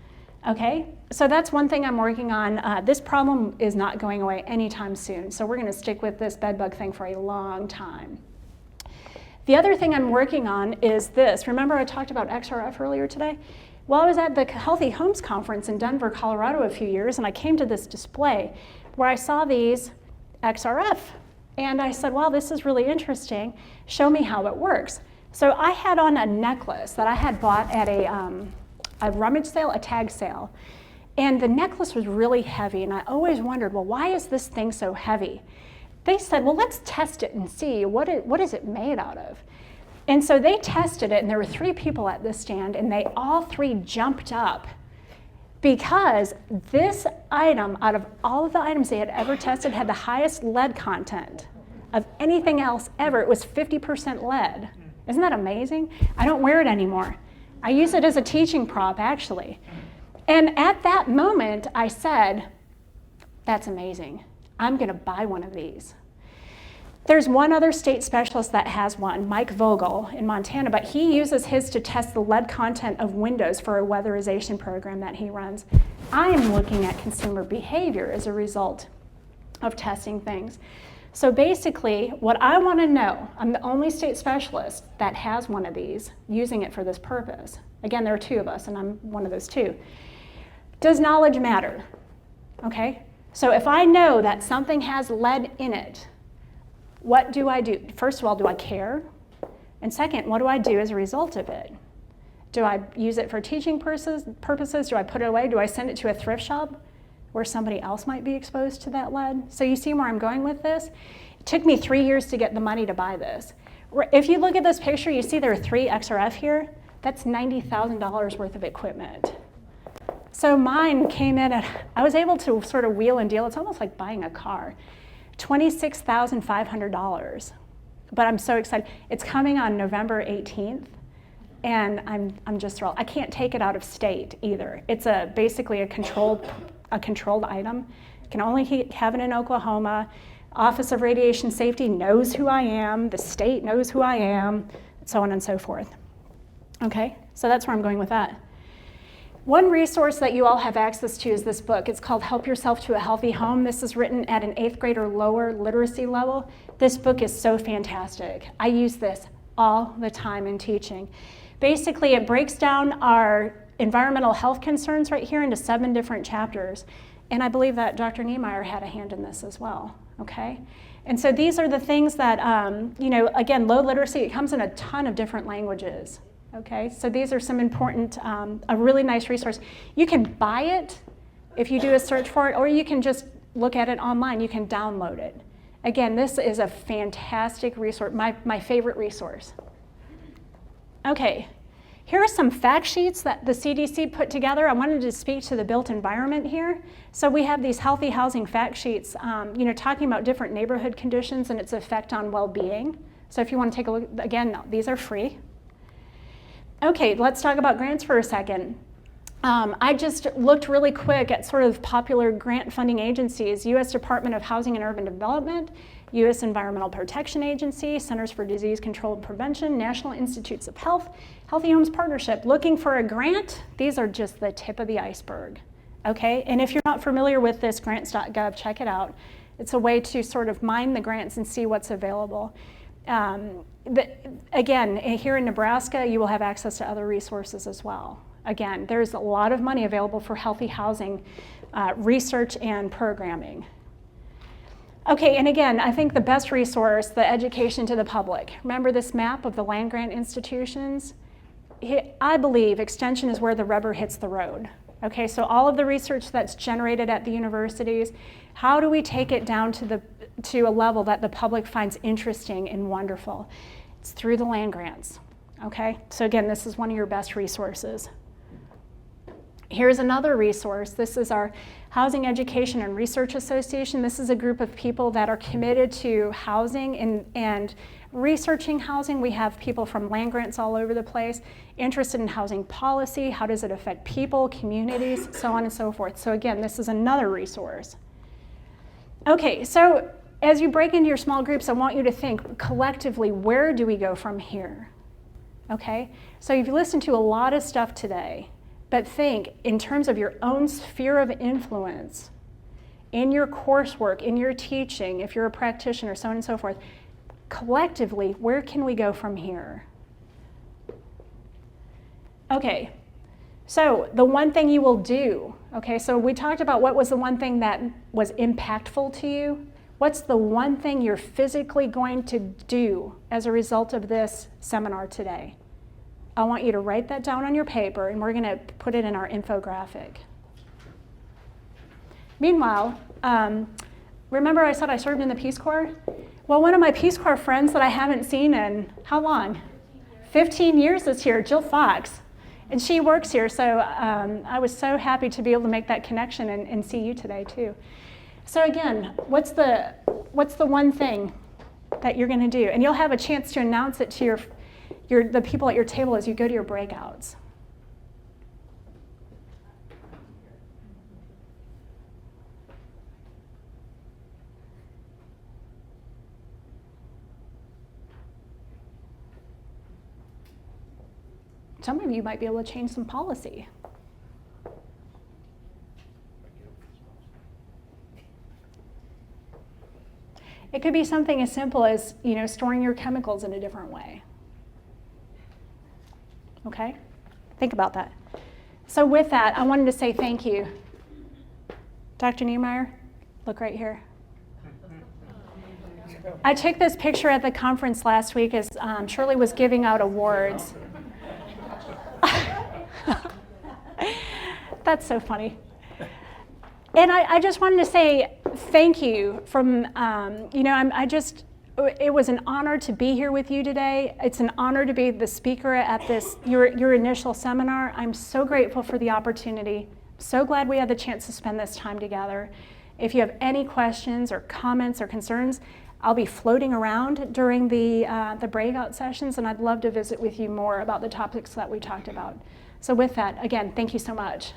Okay, so that's one thing I'm working on. This problem is not going away anytime soon, so we're going to stick with this bed bug thing for a long time. The other thing I'm working on is this. Remember I talked about XRF earlier today? Well, I was at the Healthy Homes Conference in Denver, Colorado a few years, and I came to this display where I saw these XRF. And I said, wow, this is really interesting. Show me how it works. So I had on a necklace that I had bought at a rummage sale, a tag sale. And the necklace was really heavy, and I always wondered, well, why is this thing so heavy? They said, well, let's test it and see what is it made out of. And so they tested it, and there were 3 people at this stand, and they all 3 jumped up because this item, out of all of the items they had ever tested, had the highest lead content of anything else ever. It was 50% lead. Isn't that amazing? I don't wear it anymore. I use it as a teaching prop, actually. And at that moment, I said, that's amazing. I'm going to buy one of these. There's one other state specialist that has one, Mike Vogel in Montana, but he uses his to test the lead content of windows for a weatherization program that he runs. I am looking at consumer behavior as a result of testing things. So basically, what I want to know, I'm the only state specialist that has one of these, using it for this purpose. Again, there are 2 of us, and I'm one of those 2. Does knowledge matter? Okay? So if I know that something has lead in it, what do I do? First of all, do I care? And second, what do I do as a result of it? Do I use it for teaching purposes? Do I put it away? Do I send it to a thrift shop where somebody else might be exposed to that lead? So you see where I'm going with this? It took me 3 years to get the money to buy this. If you look at this picture, you see there are 3 XRF here. That's $90,000 worth of equipment. So mine came in at, I was able to sort of wheel and deal. It's almost like buying a car. $26,500. But I'm so excited. It's coming on November 18th. And I'm just thrilled. I can't take it out of state either. It's basically a controlled item. Can only have it in Oklahoma. Office of Radiation Safety knows who I am. The state knows who I am, so on and so forth. Okay, so that's where I'm going with that. One resource that you all have access to is this book. It's called Help Yourself to a Healthy Home. This is written at an 8th grade or lower literacy level. This book is so fantastic. I use this all the time in teaching. Basically, it breaks down our environmental health concerns right here into 7 different chapters. And I believe that Dr. Niemeyer had a hand in this as well, okay? And so these are the things that, again, low literacy, it comes in a ton of different languages, okay? So these are some important, a really nice resource. You can buy it if you do a search for it, or you can just look at it online. You can download it. Again, this is a fantastic resource, my favorite resource. Okay, here are some fact sheets that the CDC put together. I wanted to speak to the built environment here. So we have these healthy housing fact sheets, talking about different neighborhood conditions and its effect on well-being. So if you want to take a look, again, these are free. Okay, let's talk about grants for a second. I just looked really quick at sort of popular grant funding agencies: U.S. Department of Housing and Urban Development, U.S. Environmental Protection Agency, Centers for Disease Control and Prevention, National Institutes of Health, Healthy Homes Partnership. Looking for a grant? These are just the tip of the iceberg, okay? And if you're not familiar with this, grants.gov, check it out. It's a way to sort of mine the grants and see what's available. Again, here in Nebraska, you will have access to other resources as well. Again, there's a lot of money available for healthy housing research and programming. Okay, and again, I think the best resource, the education to the public. Remember this map of the land-grant institutions? I believe extension is where the rubber hits the road. Okay, so all of the research that's generated at the universities, how do we take it down to a level that the public finds interesting and wonderful? It's through the land grants. Okay, so again, this is one of your best resources. Here's another resource. This is our Housing Education and Research Association. This is a group of people that are committed to housing and researching housing. We have people from land grants all over the place, interested in housing policy, how does it affect people, communities, so on and so forth. So again, this is another resource. Okay, so as you break into your small groups, I want you to think collectively, where do we go from here? Okay, so you've listened to a lot of stuff today. But think in terms of your own sphere of influence, in your coursework, in your teaching, if you're a practitioner, so on and so forth. Collectively, where can we go from here? Okay, so the one thing you will do, okay, so we talked about what was the one thing that was impactful to you. What's the one thing you're physically going to do as a result of this seminar today? I want you to write that down on your paper, and we're going to put it in our infographic. Meanwhile, remember I said I served in the Peace Corps? Well, one of my Peace Corps friends that I haven't seen in, how long? 15 years this year, Jill Fox. And she works here, so I was so happy to be able to make that connection and see you today, too. So again, what's the one thing that you're going to do? And you'll have a chance to announce it to the people at your table as you go to your breakouts. Some of you might be able to change some policy. It could be something as simple as, storing your chemicals in a different way. Okay? Think about that. So with that, I wanted to say thank you. Dr. Niemeyer, look right here. I took this picture at the conference last week as Shirley was giving out awards. That's so funny. And I just wanted to say thank you from, it was an honor to be here with you today. It's an honor to be the speaker at this, your initial seminar. I'm so grateful for the opportunity. So glad we had the chance to spend this time together. If you have any questions or comments or concerns, I'll be floating around during the breakout sessions, and I'd love to visit with you more about the topics that we talked about. So with that, again, thank you so much.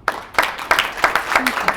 Thank you.